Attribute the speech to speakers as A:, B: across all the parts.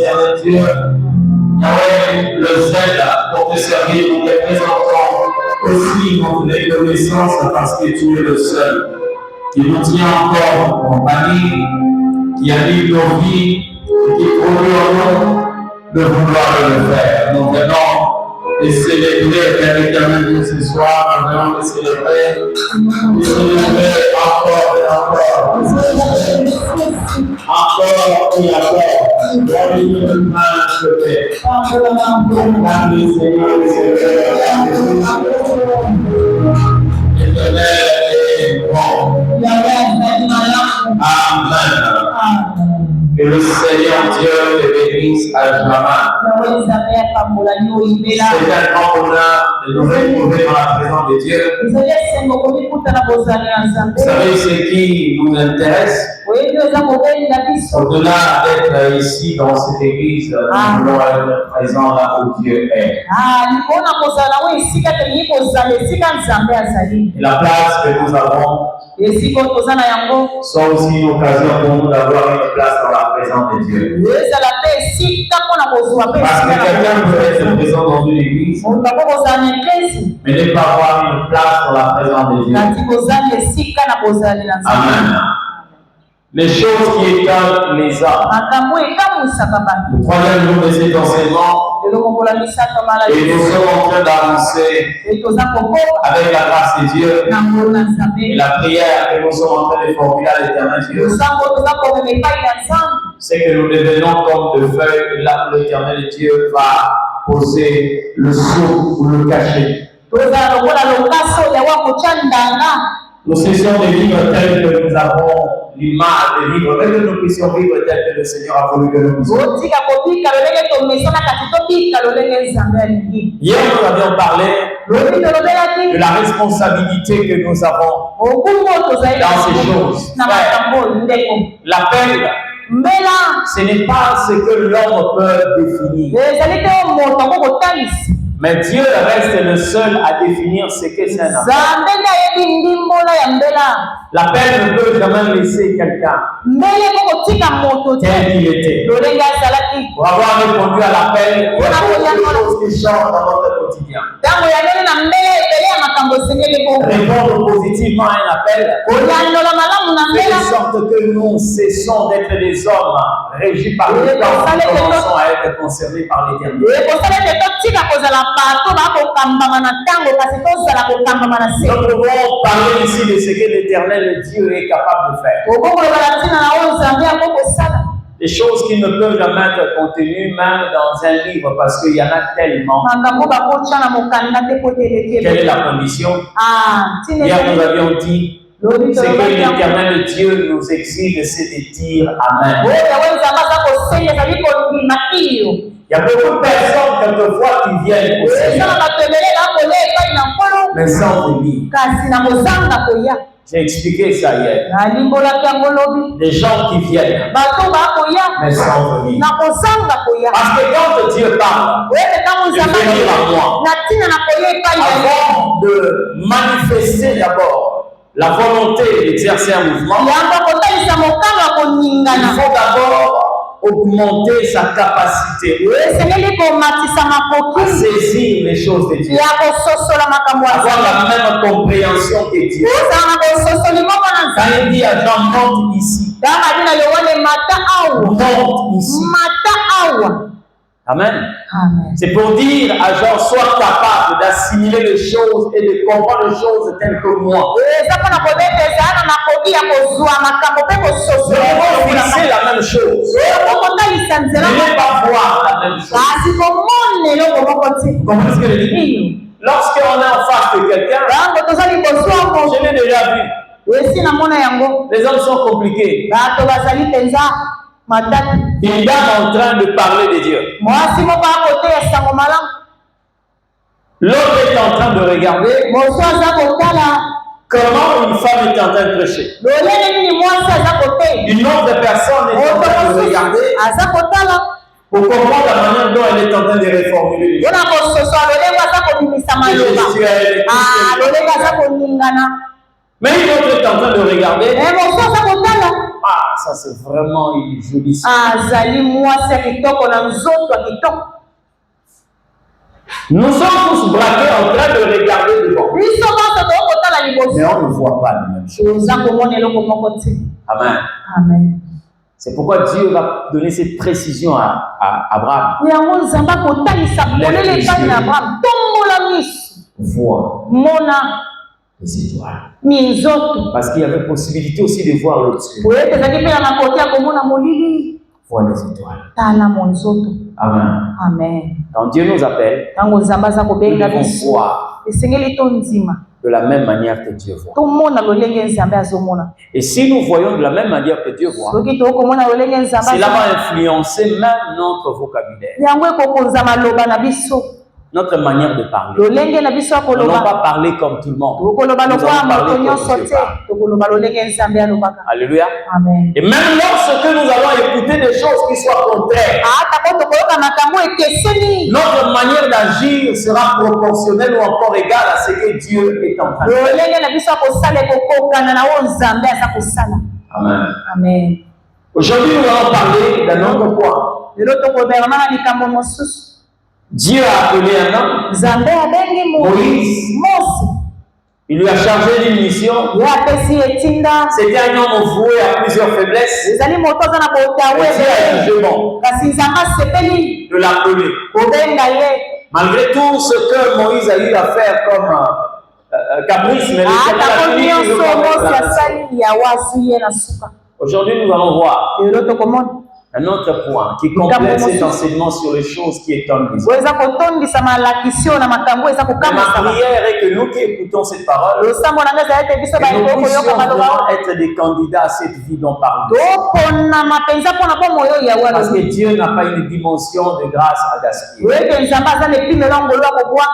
A: l'éternel Dieu, Yahweh, le zèle pour te servir, nous te présentons aussi notre reconnaissance parce que tu es le seul qui nous tient encore en compagnie, qui anime nos vies, et qui produit en nous de vouloir le faire. Nous venons de célébrer, Père éternel, ce soir, nous venons de célébrer encore et encore. Encore et encore. Gloire à main de Père. Merci Seigneur, Éternel est bon. Amen. Que le Seigneur Dieu te bénisse à jamais. C'est un grand bonheur de nous retrouver dans la présence de Dieu. Vous savez ce qui nous intéresse? Au-delà d'être ici dans cette église, nous voulons être présents là où Dieu est. Et la place que nous avons sont aussi une occasion pour nous d'avoir une place dans la présence de Dieu. Parce que quelqu'un peut être présent dans une église, mais ne pas avoir une place dans la présence de Dieu. Amen. Les choses qui étonnent les hommes. Le troisième jour de cet enseignement, et nous sommes en train d'avancer avec la grâce de Dieu et la prière que nous sommes en train de formuler à l'éternel Dieu. C'est que nous devenons comme de feuilles, et là où l'éternel Dieu va poser le sceau ou le cachet. Nous cessons de vivre tel que nous avons l'image de vivre, mais que nous puissions vivre tel que le Seigneur a voulu que nous puissions. Hier, nous avions parlé de la responsabilité que nous avons dans ces choses. L'appel, ce n'est pas ce que l'homme peut définir. Mais Dieu reste le seul à définir ce que c'est un appel. L'appel ne peut jamais laisser quelqu'un tel qu'il était. Pour avoir répondu à l'appel, il y a beaucoup de choses qui changent dans notre quotidien. Répondre positivement à un appel, fait de sorte que nous cessons d'être des hommes régis par le temps, nous commençons à être concernés par l'éternité. Nous pouvons parler ici de ce que l'éternel Dieu est capable de faire. Des choses qui ne peuvent jamais être contenues même dans un livre parce qu'il y en a tellement. Quelle est la condition? Hier nous avions dit ce que l'éternel Dieu nous exige, c'est de dire Amen. Il y a beaucoup de personnes quelquefois qui viennent au Seigneur, mais sans venir. J'ai expliqué ça hier. Des gens qui viennent, mais sans venir. Parce que quand Dieu parle de venir à moi, avant de manifester d'abord la volonté d'exercer un mouvement, il faut d'abord augmenter sa capacité à saisir les choses de Dieu, avoir la même compréhension que Dieu. Quand il dit à Jean, monte ici, monte ici. Amen. C'est pour dire à Jean, sois capable d'assimiler les choses et de comprendre les choses telles que moi. Nous devons fixer la même chose. Ne pas voir la même chose. Vous comprenez ce que je dis? Lorsqu'on est en face de quelqu'un, je l'ai déjà vu. Les hommes sont compliqués. Une dame en train de parler de Dieu. L'autre est en train de regarder comment une femme est en train de prêcher. Une autre personne est en train de regarder pour comprendre la manière dont elle est en train de réformuler les choses. Mais une autre est en train de regarder Ah, ça c'est vraiment une jolie chose. Nous sommes tous braqués en train de regarder devant. Mais on ne voit pas les mêmes choses. Amen.
B: Amen.
A: C'est pourquoi Dieu va donner cette précision à Abraham. Vois les étoiles. Parce qu'il y avait possibilité aussi de voir l'au-dessus. Vois les étoiles. Amen.
B: Amen.
A: Quand Dieu nous appelle, nous devons voir de la même manière que Dieu voit. Et si nous voyons de la même manière que Dieu voit, cela va influencer même notre vocabulaire, notre manière de parler. Nous n'allons pas parler comme tout le monde. Nous allons parler comme Dieu parle. Alléluia.
B: Amen.
A: Et même lorsque nous allons écouter des choses qui soient contraires, notre manière d'agir sera proportionnelle ou encore égale à ce que Dieu est en train de faire. Amen.
B: Amen.
A: Aujourd'hui, nous allons parler d'un autre point. Dieu a appelé un homme, Moïse. Il lui a chargé d'une mission. C'était un homme voué à plusieurs faiblesses. Et Dieu a jugé bon de l'appeler. Malgré tout ce que Moïse a eu à faire comme caprice, mais aujourd'hui nous allons voir un autre point qui complète cet enseignement sur les choses qui étonnent les hommes. Ma prière est que nous qui écoutons cette parole, que nous puissions vraiment être des candidats à cette vie dont parle. Parce que Dieu n'a pas une dimension de grâce à gaspiller.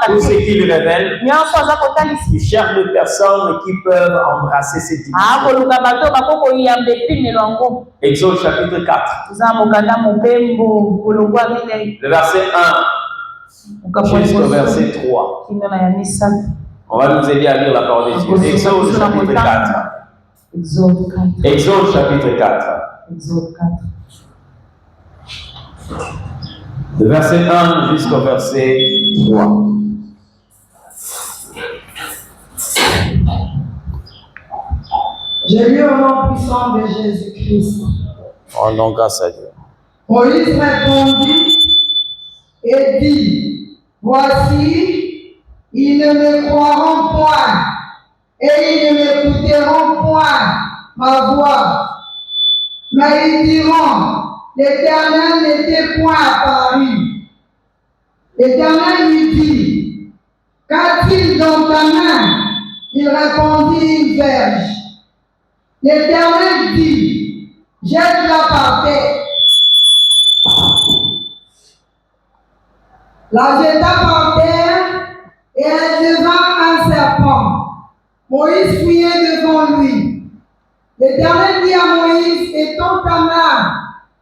A: Tout ce qu'il révèle, il cherche des personnes qui peuvent embrasser cette dimension. Exode chapitre 4. Le verset 1 jusqu'au verset 3. On va nous aider à lire la parole de Dieu. Exode chapitre 4. Exode chapitre 4. Le verset 1 jusqu'au verset 3.
C: J'ai lu au nom puissant de Jésus-Christ.
A: Oh non, grâce à Dieu.
C: Moïse répondit et dit, voici, ils ne me croiront point et ils ne m'écouteront point ma voix. Mais ils diront, l'Éternel n'était point apparu. L'Éternel lui dit, qu'a-t-il dans ta main? Il répondit, une verge. L'Éternel dit, jette-la par terre. La jeta par terre et elle devint un serpent. Moïse fouillait devant lui. L'Éternel dit à Moïse, étends ta main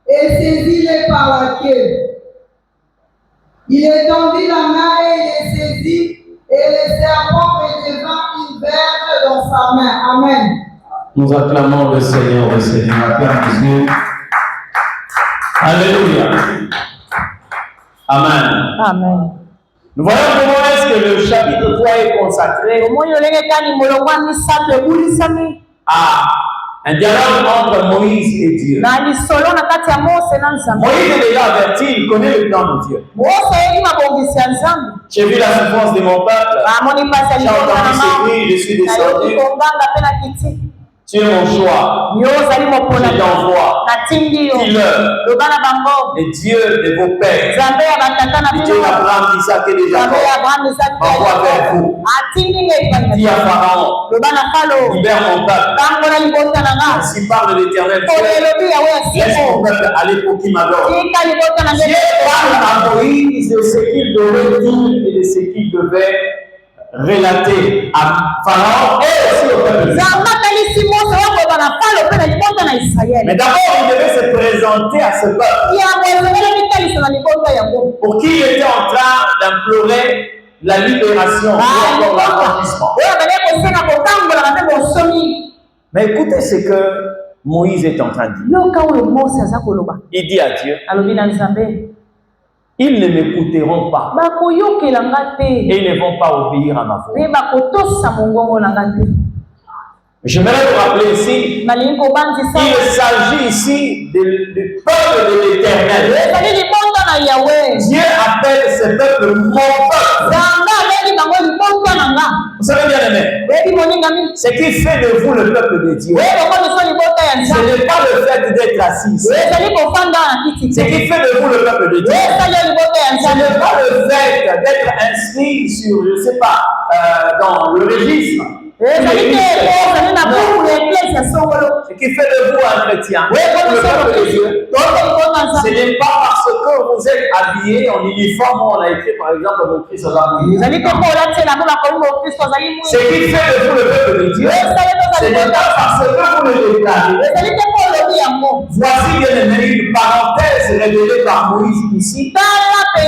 C: et saisis-les par la queue. Il étendit la main et il les saisit et le serpent devint une verge dans sa main. Amen.
A: Nous acclamons le Seigneur, acclame Jésus. Alléluia. Amen.
B: Amen.
A: Nous voyons comment est-ce que le chapitre 3 est consacré à un dialogue entre Moïse et Dieu. Moïse est déjà averti, il connaît le plan de Dieu. J'ai vu la souffrance de mon peuple. J'ai entendu ses cris, je suis descendu. Tu es mon choix. Je t'envoie. Dis-le. Et Dieu de vos pères, et Dieu d'Abraham, d'Isaac et de Jacob, m'envoie vers vous. Dis à Pharaon, libère mon peuple. Ainsi parle l'Éternel Dieu. Laisse mon peuple aller pour qu'il m'adore. Dieu parle à Moïse de ce qu'il devait dire et de ce qu'il devait relater à Pharaon et aussi au peuple. Mais d'abord, il devait se présenter à ce peuple pour qui il était en train d'implorer la libération ou encore l'accomplissement. Mais écoutez ce que Moïse est en train de dire. Il dit à Dieu, ils ne m'écouteront pas. Et ils ne vont pas obéir à ma voix. J'aimerais vous rappeler ici, il s'agit ici du peuple de l'Éternel. Dieu appelle ce peuple mon peuple. Vous savez bien aimé, ce qui fait de vous le peuple de Dieu, ce n'est pas le fait d'être assis. Ce qui fait de vous le peuple de Dieu, ce n'est pas le fait d'être inscrit sur, je ne sais pas, dans le registre. Ce qui fait de vous un chrétien, le peuple de Dieu, ce n'est pas parce que vous êtes habillé en uniforme où on a écrit par exemple mon Christ aux Moïse. Ce qui fait de vous le peuple de Dieu, ce n'est pas parce que vous le déclarez. Voici bien aimé une parenthèse révélée par Moïse ici. Et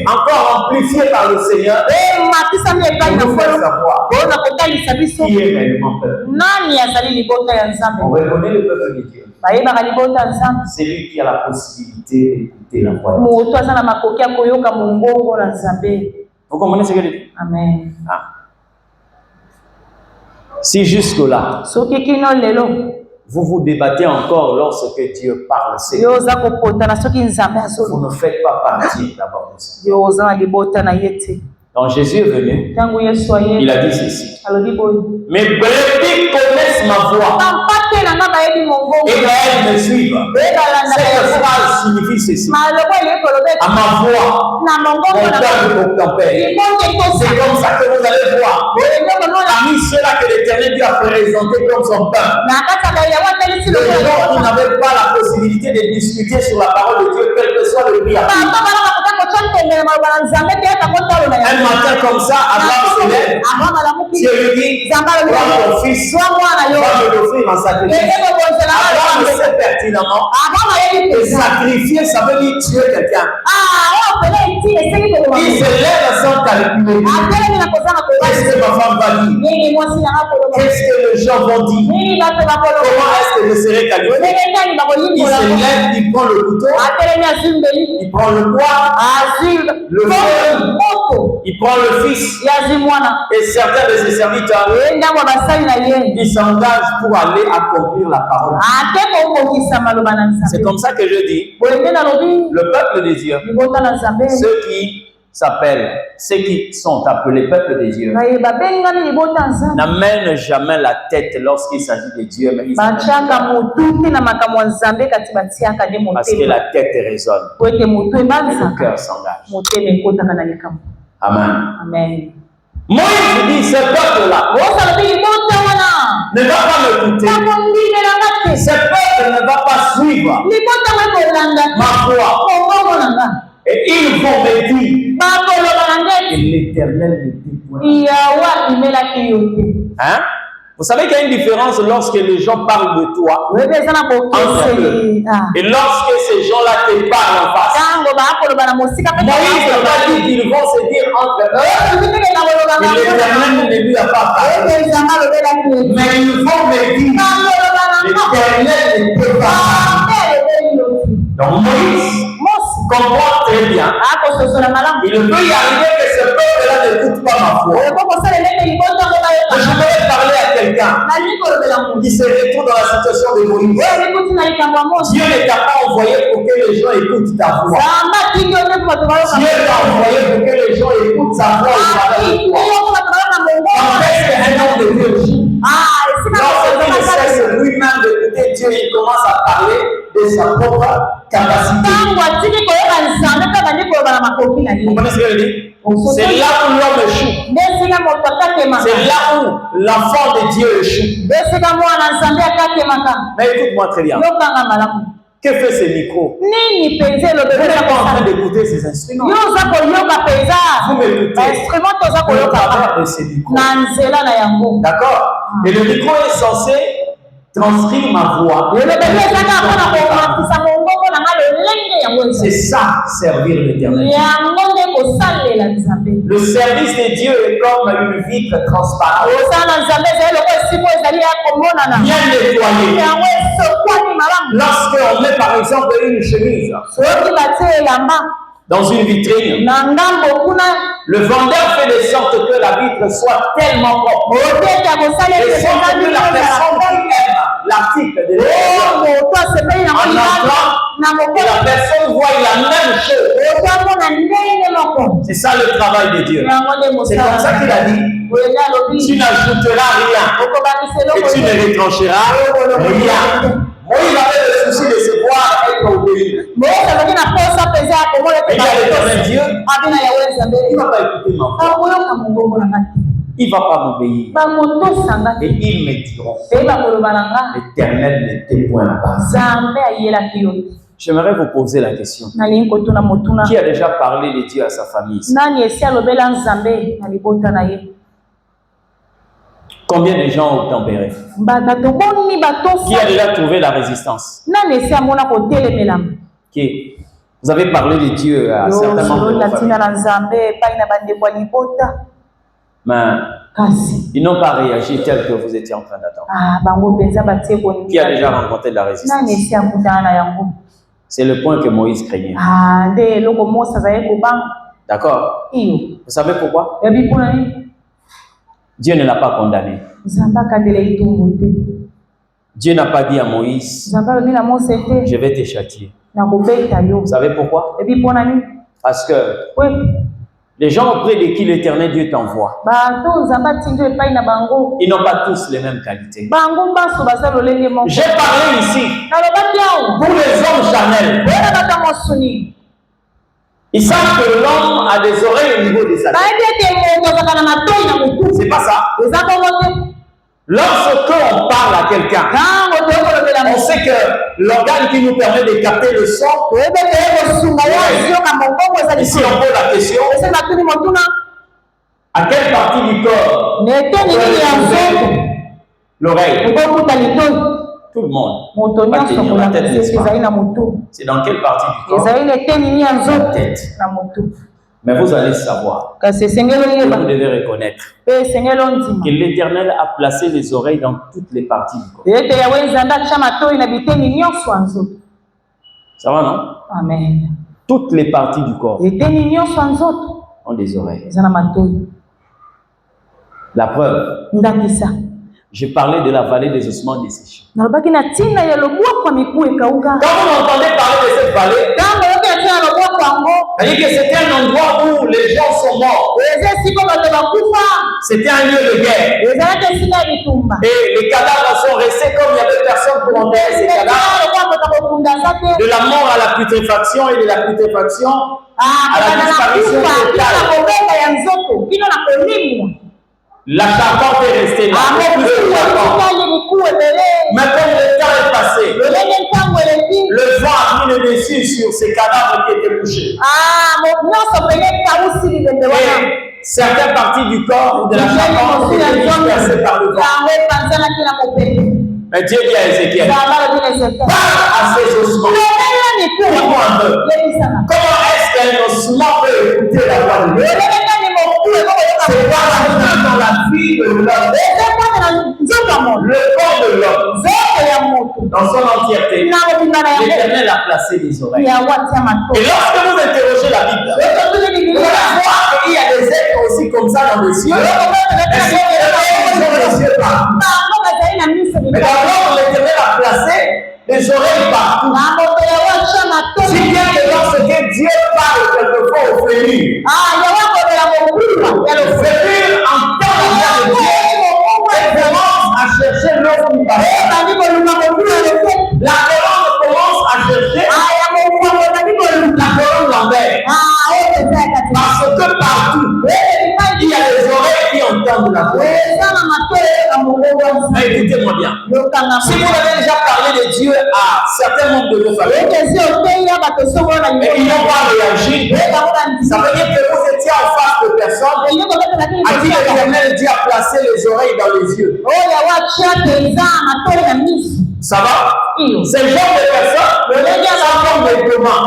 A: encore amplifiée par le Seigneur. Nous faire savoir qui est réellement peuple. On reconnaît le peuple de Dieu. C'est lui qui a la possibilité d'écouter la voix de Dieu. Vous comprenez ce que je dis? Amen. Ah. Si jusque-là, vous vous débattez encore lorsque Dieu parle, vous ne faites pas partie d'abord de ça. Quand Jésus est venu, il a dit ceci. Mes brebis connaissent ma voix et elles me suivent. Cette phrase signifie ceci. À ma voix, mon cœur obtempère. C'est comme ça que vous allez voir. Parmi ceux-là que l'Éternel Dieu a présenté comme son peuple, les gens qui n'avaient pas la possibilité de discuter sur la parole de Dieu, quel que soit le prix à payer. Un matin comme ça, Abraham se lève, Dieu lui dit, prends ton fils, va me l'offrir en sacrifice. Abraham sait pertinemment que sacrifier, ça veut dire tuer quelqu'un. Il se lève sans calculer. Qu'est-ce que ma femme va dire? Qu'est-ce que les gens vont dire? Comment est-ce que je serai qualifié? Il se lève, il prend le couteau, il prend le poids, le feu, il prend le fils et certains de ses serviteurs, ils s'engagent pour aller accomplir la parole. C'est comme ça que je dis, le peuple de Dieu, ceux qui sont appelés peuple de Dieu, n'amènent jamais la tête lorsqu'il s'agit de Dieu, mais parce que la tête résonne et le cœur s'engage. Amen. Amen. Moïse dit, ce peuple-là ne va pas m'écouter. Ce peuple ne va pas suivre ma voix. Et ils vont me dire, et l'Éternel me déploie. Hein? Vous savez qu'il y a une différence lorsque les gens parlent de toi entre eux. Et lorsque ces gens-là te parlent en face. Moïse n'a pas dit qu'ils vont se dire entre eux. Et l'Éternel ne lui a pas parlé. Mais ils vont me dire, l'Éternel ne peut pas parler. Donc Moïse comprend très bien. Il ne peut y arriver que ce peuple-là n'écoute pas ma voix. Je voudrais parler à quelqu'un qui se retrouve dans la situation de Moïse. Dieu ne t'a pas envoyé pour que les gens écoutent ta voix. Dieu t'a envoyé pour que les gens écoutent sa voix et parlent de toi. Quand est-ce qu'un homme de Dieu joue? Lorsqu'il cesse lui-même d'écouter Dieu, il commence à parler de sa propre capacité. Vous comprenez ce que je dis? C'est là où l'homme échoue. C'est là où l'enfant de Dieu échoue. Mais écoute-moi très bien. Que fait ce micro? Vous n'êtes pas en train d'écouter ces instruments. Vous m'écoutez au travers de ces micros. D'accord? Et le micro est censé transcrire ma voix. C'est ça, servir l'Éternel. Le service de Dieu est comme une vitre transparente. Bien nettoyée. Lorsqu'on met par exemple une chemise dans une vitrine, le vendeur fait de sorte que la vitre soit tellement propre. Et sorte que la personne qui aime l'article de l'Éternel, en entrant, et la personne voit la même chose. C'est ça le travail de Dieu. C'est comme ça qu'il a dit. Tu n'ajouteras rien et tu ne retrancheras rien. Moïse avait le souci de se voir être obéi. Mais il a l'éternel Dieu. Il ne va pas écouter ma voix. Il ne va pas m'obéir. Et ils me diront, l'Éternel n'était point là-bas. J'aimerais vous poser la question. Qui a déjà parlé de Dieu à sa famille? Combien de gens ont tempéré? Qui a déjà trouvé la résistance? Qui? Vous avez parlé de Dieu à certains membres de la famille. Mais ils n'ont pas réagi tel que vous étiez en train d'attendre. Qui a déjà rencontré de la résistance? C'est le point que Moïse craignait. D'accord? Vous savez pourquoi? Dieu ne l'a pas condamné. Dieu n'a pas dit à Moïse, je vais te châtier. Vous savez pourquoi? Parce que les gens auprès de qui l'Éternel Dieu t'envoie, ils n'ont pas tous les mêmes qualités. J'ai parlé ici pour les hommes charnels. Ils savent que l'homme a des oreilles au niveau de sa tête. C'est pas ça. Lorsqu'on parle à quelqu'un, on sait que l'organe qui nous permet de capter le son, ici on pose la question, à quelle partie du corps? L'oreille. Tout le monde va tenir la tête, n'est-ce pas? C'est dans quelle partie du corps? La tête. Mais vous allez savoir, que vous devez reconnaître que l'Éternel a placé les oreilles dans toutes les parties du corps. Ça va, non?
B: Amen.
A: Toutes les parties du corps ont des oreilles. La preuve, j'ai parlé de la vallée des ossements desséchés. Quand vous entendez parler de cette vallée, c'est-à-dire que c'était un endroit où les gens sont morts. C'était un lieu de guerre. Et les cadavres sont restés comme il y avait personne pour enterrer ces cadavres. De la mort à la putréfaction et de la putréfaction à la disparition totale. La charpente est restée là. Mais comme le temps est passé, le vent a pris le dessus sur ces cadavres qui étaient couchés. Et certaines parties du corps de la charpente étaient dispersées par le vent. Mais Dieu dit à Ézéchiel, parle à ces ossements. Dis-moi un peu. Comment est-ce qu'un osement peut écouter la voix de Dieu? C'est quoi dans la vie de l'homme, le corps de l'homme, dans son entièreté. L'Éternel a placé les oreilles. Et lorsque vous interrogez la Bible, vous allez voir qu'il y a des êtres aussi comme ça dans les cieux. Et si les yeux partout. Mais d'abord, l'Éternel a placé les oreilles partout. Si bien que lorsque Dieu parle quelquefois au féminin, le féminin entend la voix de Dieu et commence à chercher l'autre du bas. La colonne commence à chercher la colonne l'envers. Parce que partout, il y a des oreilles qui entendent la voix. Mais écoutez-moi bien. Si vous avez déjà parlé de Dieu à certains membres de vos familles, et ils n'ont pas réagi, ça veut dire que vous étiez en face de personnes à qui l'Éternel dit à placer les oreilles dans les yeux. Ça va? Ces genres de personnes sont comme des communs.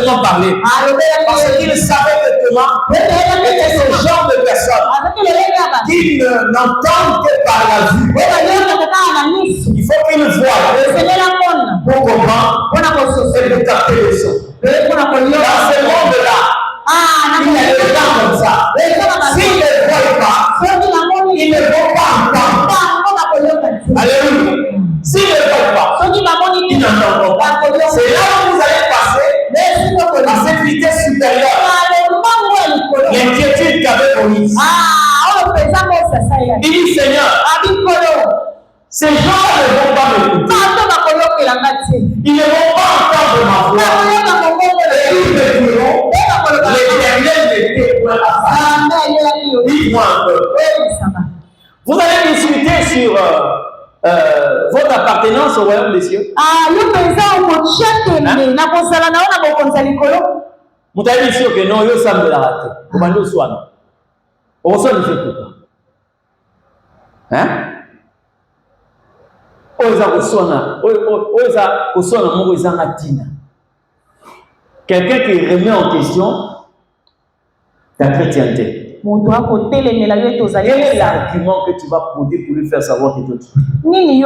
A: seulement parler. Parce qu'il savait que Thomas était ce genre de personne qui n'entend que par la vue. Il faut qu'il voie pour comprendre et pour capter le son. Dans ce monde-là, il y a des gens comme ça. S'ils ne voient pas, ils ne vont pas entendre. Alléluia. S'ils ne voient pas, ils n'entendront pas. C'est là où vous allez passer à cette vitesse supérieure. L'inquiétude qu'avait Moïse. Il dit Seigneur, ces gens ne vont pas m'écouter. Ils ne vont pas entendre ma voix. Et ils me diront, l'Éternel n'était point à ça. Dis-moi un peu. Vous allez discuter sur votre appartenance au royaume des cieux. Vous allez dire que non, yo ça me l'a raté. Comment nous soyons. On s'en fait tout. Hein? Quelqu'un qui remet en question ta chrétienté. Quel est l'argument que tu vas poser pour lui faire savoir que tu es? Il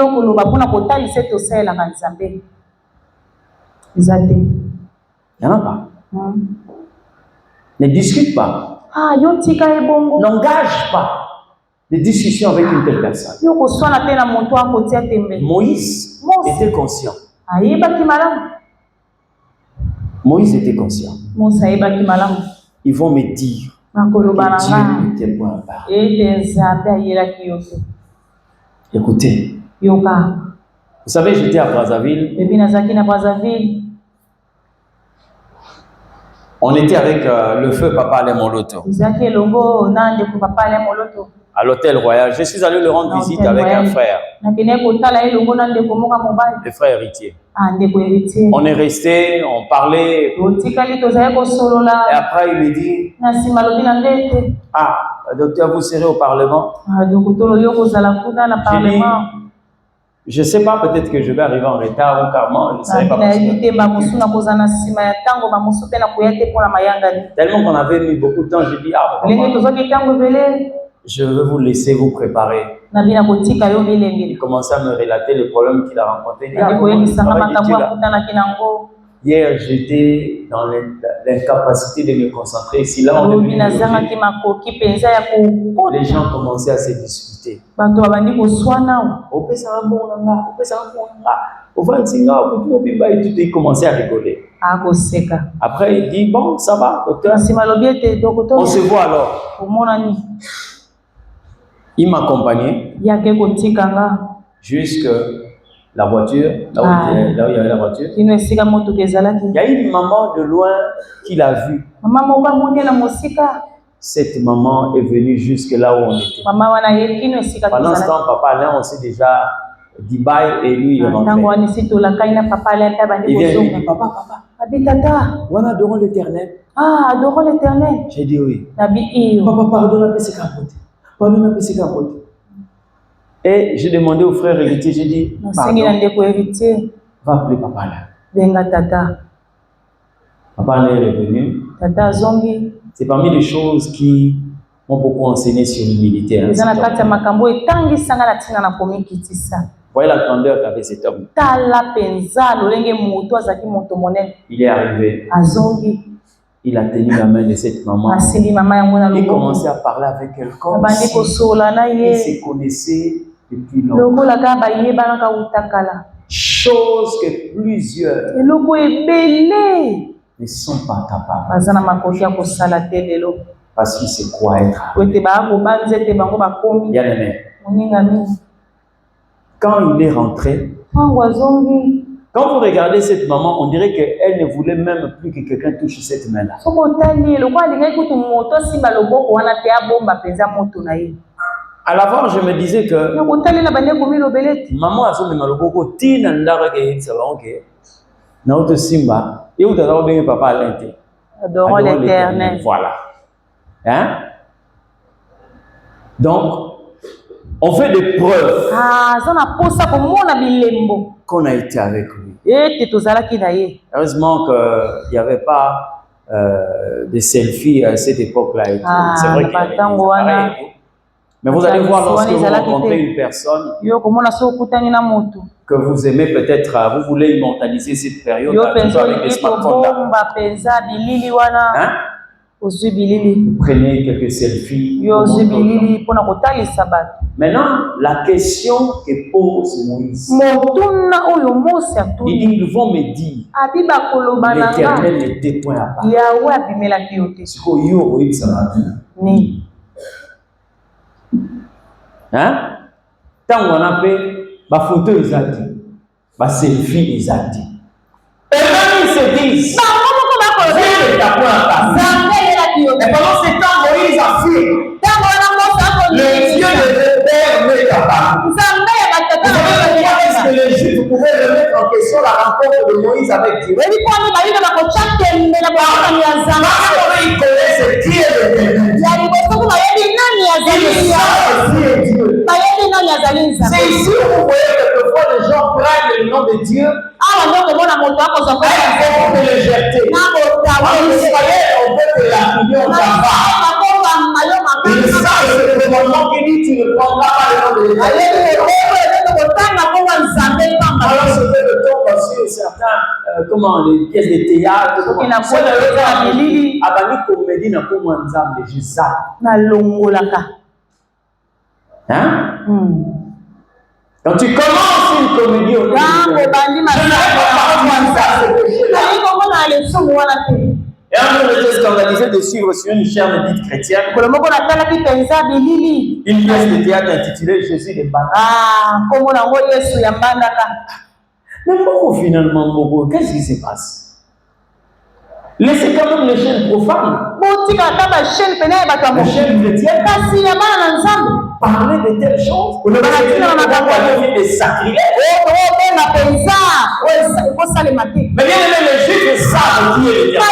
A: n'y en a pas. Ne discute pas. N'engage pas des discussions avec une telle personne. Moïse était conscient. Moïse était conscient. Ils vont me dire que Dieu n'était point parlé. Écoutez, vous savez, j'étais à Brazzaville. On était avec le feu Papa Alain Moloto. À l'hôtel royal. Je suis allé le rendre visite avec un frère. Le frère héritier. On est resté, on parlait. Et après, il me dit, ah, docteur, vous serez au Parlement. Je ne sais pas, peut-être que je vais arriver en retard ou carrément, je ne sais pas. Tellement qu'on avait mis beaucoup de temps, j'ai dit, ah, je veux vous laisser vous préparer. Il commençait à me relater les problèmes qu'il a rencontrés. Hier, j'étais dans l'incapacité de me concentrer. Si là, les gens commençaient à se disputer. Il commençait à rigoler. Après, il dit, bon, ça va, docteur. On se voit alors. Il m'accompagnait jusque la voiture, là où il y avait la voiture. Il y a une maman de loin qui l'a vu. Cette maman est venue jusque là où on était. Pendant ce temps, Papa Alain, on s'est déjà dit bye et lui il est rentré. Il vient, il dit, papa, voilà, adorons l'Éternel.
C: Ah, adorons l'Éternel.
A: J'ai dit oui. Papa, pardonne-moi, c'est capote. Pardonne-moi, c'est capote. Et j'ai demandé au frère héritier, j'ai dit, pardon, va appeler Papa là. Papa là est revenu. C'est parmi les choses qui m'ont beaucoup enseigné sur l'humilité. Hein, voyez la grandeur qu'avait cet homme. Il est arrivé. Il a tenu la main de cette maman. Il commençait à parler avec elle comme si il se connaissait depuis longtemps. Chose que plusieurs ne sont pas capables. Parce qu'ils se croient être. Bien aimé. Quand il est rentré, quand vous regardez cette maman, on dirait qu'elle ne voulait même plus que quelqu'un touche cette main-là. À l'avant, je me disais que maman a fait maloboko tina ndarake salonke na auto simba et où t'as bien papa Alain.
C: Adorons l'Éternel.
A: Voilà. Hein? Donc On fait des preuves qu'on a été avec lui. Heureusement qu'il n'y avait pas des selfies à cette époque-là. C'est vrai qu'il y avait des appareils. Mais vous allez voir lorsque vous rencontrez une personne que vous aimez peut-être, vous voulez immortaliser cette période avec des smartphones. Hein? Vous prenez quelques selfies. Maintenant, la question que pose Moïse, il dit, ils vont me dire, l'Éternel n'était point à part. Hein? Tant on a fait, ma photo ils a dit, ma selfie ils a dit. Et même ils se disent, Dieu n'était point à part. Et pendant ce temps, Moïse affirme, le Dieu de tes pères n'est à part. Vous savez pourquoi est-ce que les Juifs pouvaient remettre en question la rencontre de Moïse avec Dieu? Parce qu'ils connaissent qui est l'Éternel. C'est ici où vous voyez quelquefois les gens prennent le nom de Dieu et vont le jeter. On peut que la prière va. Ils savent le moment qui dit tu ne prendras pas le nom de l'Éternel. Alors c'était le temps sur certains, comment, les pièces de théâtre. Hein? Quand tu commences une comédie, et un jour, j'étais scandalisé de suivre sur une chaîne dite chrétienne une pièce de théâtre intitulée Jésus de Mbanda. Mais pourquoi finalement, qu'est-ce qui se passe? Laissez quand même les chaînes profanes. Les chaînes chrétiennes. Parler de telles choses. On ne va pas dire des sacrilèges. Mais bien aimé, les Juifs savent qui est l'Éternel.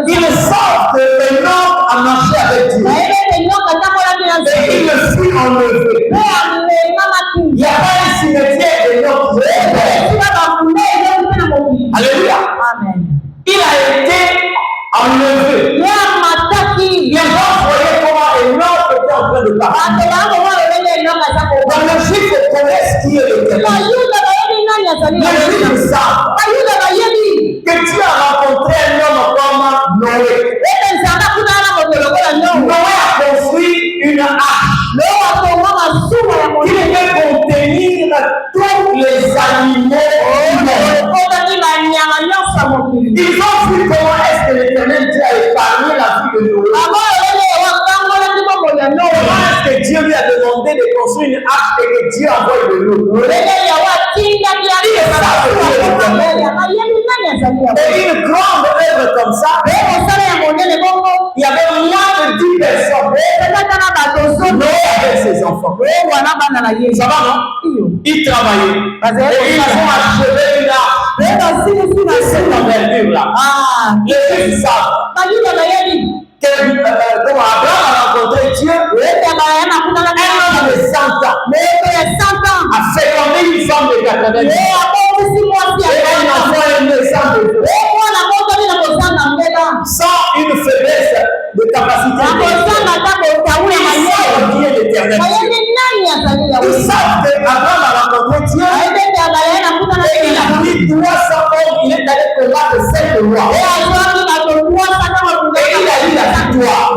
A: Ils savent que l'homme a marché avec Dieu. Et il le fit enlever. Il n'y a pas un cimetière de l'homme. Alléluia. Amen. Il a été enlevé. Les gens voyaient comment un homme était en train de parler. Donc les Juifs connaissent qui est l'Éternel. Les Juifs savent que Dieu a rencontré un homme comme Noé. Noé a construit une arche qui devait contenir tous les animaux. Ils ont vu comment est-ce que l'Éternel Dieu a épargné la vie de Noé. Comment est-ce que Dieu lui a demandé de construire une arche et que Dieu envoie de l'eau. Et une grande œuvre comme ça, il y avait moins de 10 personnes. Noé avec ses enfants. Ça va, non? Ils travaillaient. Et ils ont achevé une arche de cette envergure-là. Les gens savent comme Abraham a rencontré Dieu, un homme de 100 ans a fécondé une femme de 80 ans. Et un enfant est né sans de sans une faiblesse de capacité. Qui est l'Éternel. Ils savent qu'Abraham a rencontré Dieu et il a pris 300 hommes, il est allé combattre 7 rois. Et il a eu la victoire.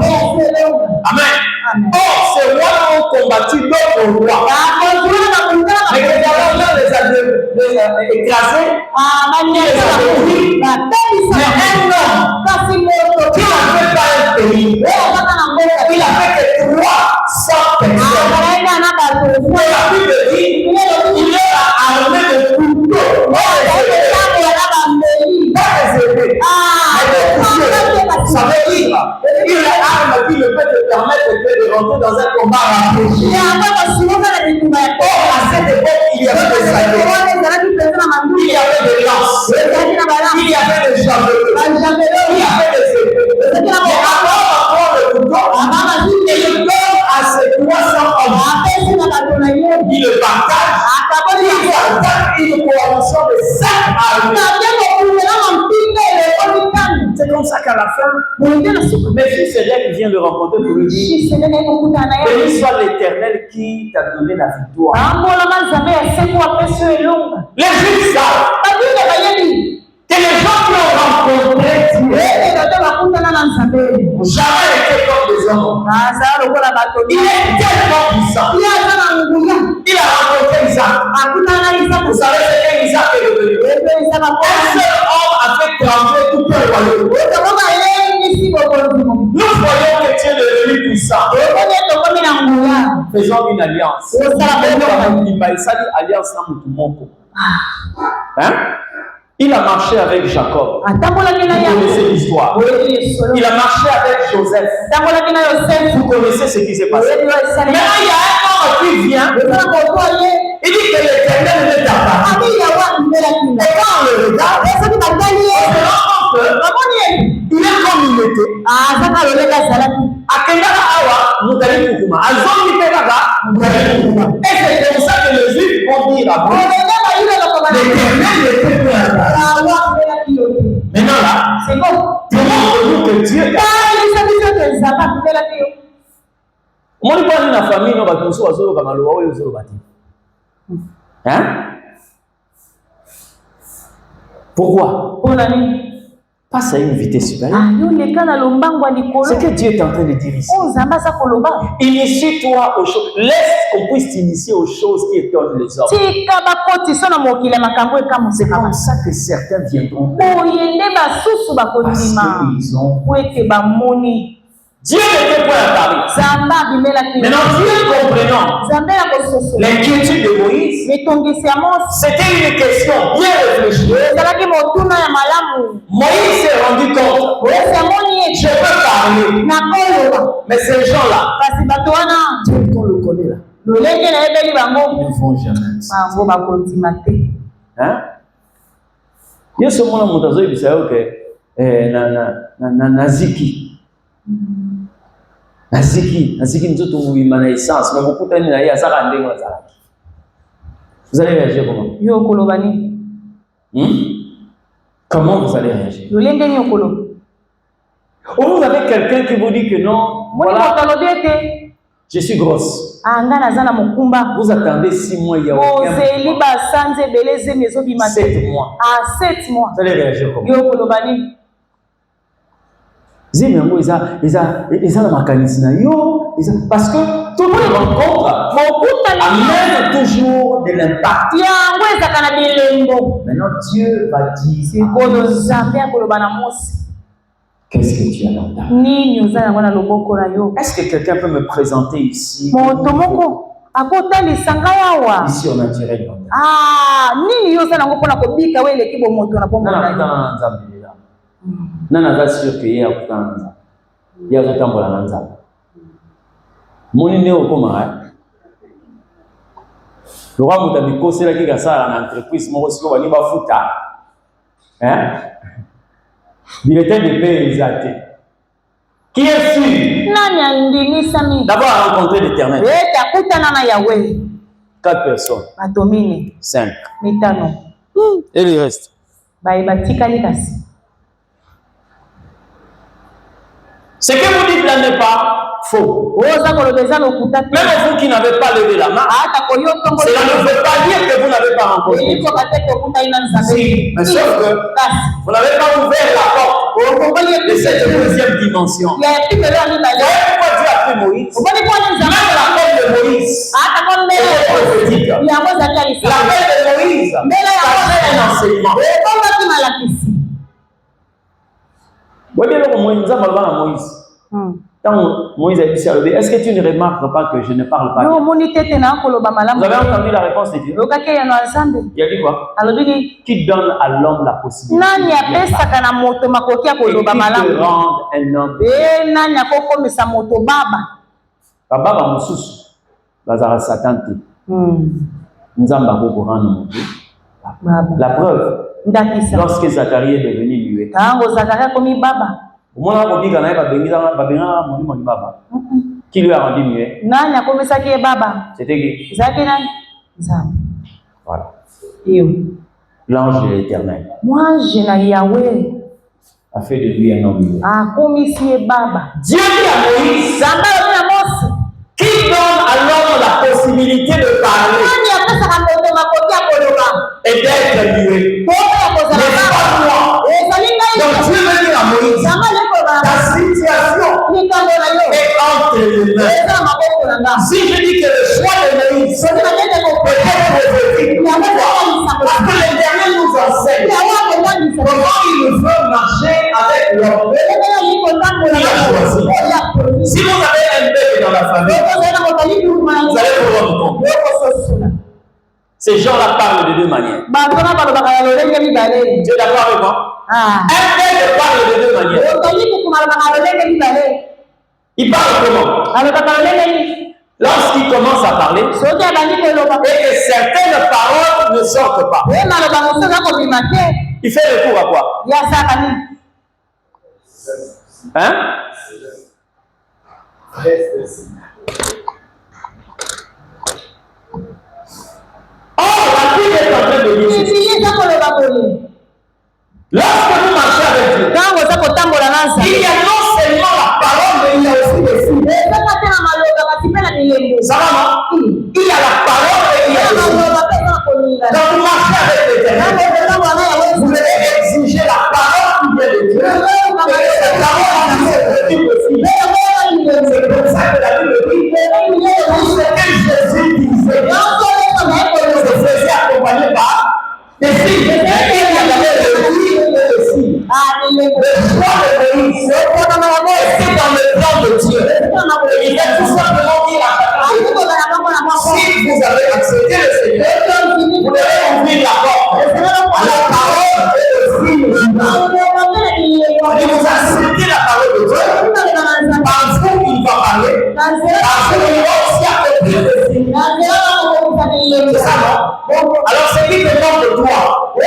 A: Amen. Or, ces rois ont combattu d'autres rois. Mais que d'abord les a écrasés, il les a détruits. Mais un homme qui n'a fait pas un pays, il a fait que 300 personnes. Et la Bible dit, il est armé de couteaux. Pas des épées. Ça veut dire, il a arme qui ne peut te permettre de rentrer dans un combat rapproché. Or, à cette époque, il y avait des sabres, il y avait des lances, il y avait des javelots, il y avait des épées. Mais avant le couteau, et il donne à ces 300 hommes le partage, il partage une coalition de 5 armées. C'est comme ça qu'à la fin, mes fils et qui vient le rencontrer pour lui dire, béni soit l'Éternel qui t'a donné la victoire. Les Juifs savent que les gens qui ont rencontré Dieu jamais été comme des hommes. Il est tellement puissant. Il a rencontré Isaac. Vous savez ce qu'Isaac est devenu? Un seul homme a fait trembler tout un royaume. Nous voyons que Dieu est devenu puissant. Faisons une alliance. Hein? Il a marché avec Jacob. Vous connaissez l'histoire. Il a marché avec Joseph. Vous connaissez ce qui s'est passé. Maintenant, il y a un homme qui vient. Il dit que l'Éternel ne t'a pas. Et quand on le regarde, on se rend compte qu'il est comme il était. Et c'est comme ça que les Juifs vont dire à vous. L'Éternel n'était plus là. Maintenant là, c'est bon. Demande-nous que Dieu est. Moi, je parle de la famille, nous avons hein? Pourquoi? Passe à une vitesse supérieure. C'est que Dieu est en train de dire ici. Initie-toi aux choses. Laisse qu'on puisse t'initier aux choses qui étonnent les hommes. C'est comme ça que certains viendront. Parce qu'ils ont. Dieu n'était pas à Paris. Maintenant, Dieu comprenant l'inquiétude de Moïse, c'était une question bien réfléchie. Moïse s'est rendu compte. Je peux parler. Mais ces gens-là, Dieu le connaît là. Ils ne font jamais. Hein? Il y a ce moment où il y a Naziki. Naziki nzoto mouima na essence, mais beaucoup d'années na ya saka ndenge na saka. Vous allez réagir comment? Yo kolobani. Comment vous allez réagir? Yo lende ni okolo. Ou vous avez quelqu'un qui vous dit que non, voilà, je suis grosse. Vous attendez 6 mois, il y a aucun 7 mois. 7 mois. Vous allez réagir comment? Yo kolobani. Ils ont la mécanisme parce que tout le rencontre amène toujours de l'impact. Maintenant Dieu va dire qu'est-ce que tu as dans ta main? Est-ce que quelqu'un peut me présenter ici? Ici on a tiré dans nana sûr que y'a autant il y a autant pour la nanza mon néo comment le roi mutabi kosela ki kasala na entreprise moko siko bani bafuta hein directeur de paix exalté qui est sûr d'abord à rencontrer l'Éternel 4 personnes 5 et le reste ce que vous dites là n'est pas faux. Même vous qui n'avez pas levé la main, cela ne veut pas dire que vous n'avez pas rencontré. Si, mais sauf que vous n'avez pas ouvert la porte de cette deuxième dimension. Vous voyez pourquoi Dieu a pris Moïse? Même l'appel de Moïse est prophétique. L'appel de Moïse cachait un enseignement. Vous voyez le Moïse. Quand Moïse a dit ça, est-ce que tu ne remarques pas que je ne parle pas? Vous avez entendu la réponse de Dieu? Il a dit quoi? Qui donne à l'homme la possibilité et qui te rend un homme. Baba Moussous, Lazara Satan. La preuve, lorsque Zacharie est devenu muet. Qui lui a rendu muet? C'était qui? Voilà. L'ange de l'Éternel a fait de lui un homme. Dieu dit à Moïse, qui donne à l'homme la possibilité de parler et d'être muet. N'est-ce pas moi? Donc Dieu veut dire à Moïse, ta situation est entre les mains. Si je dis que le choix de Moïse peut être prophétique, parce que l'Éternel nous enseigne comment il nous veut marcher avec l'homme qu'il a choisi. Si vous avez un bébé dans la famille, vous allez vous rendre compte. Ces gens-là parlent de deux manières. Tu es d'accord avec moi? Un bébé parle de deux manières. Il parle comment? Lorsqu'il commence à parler et que certaines paroles ne sortent pas, il fait recours à quoi? Hein? Oh, la Bible est en train de dire lorsque vous marchez avec Dieu, il y a non seulement la parole, mais il y a aussi les signes. Ça va, non? Il y a la parole et il y a les signes. Quand vous marchez avec l'Éternel, vous devez exiger la parole qui vient de Dieu. Et cette parole qui est possible aussi. C'est comme ça que la Bible dit tout ce que Jésus disait se faisait accompagner par des signes. Le choix de Moïse était dans le plan de Dieu. Il a tout simplement dit à chacun, si vous avez accepté le Seigneur, vous devez ouvrir la porte. La parole est le signe. Et vous acceptez la parole de Dieu. Par vous, il va parler. Par vous, il va aussi accomplir le signe. C'est ça, non? Alors, ce qui demande de toi, quand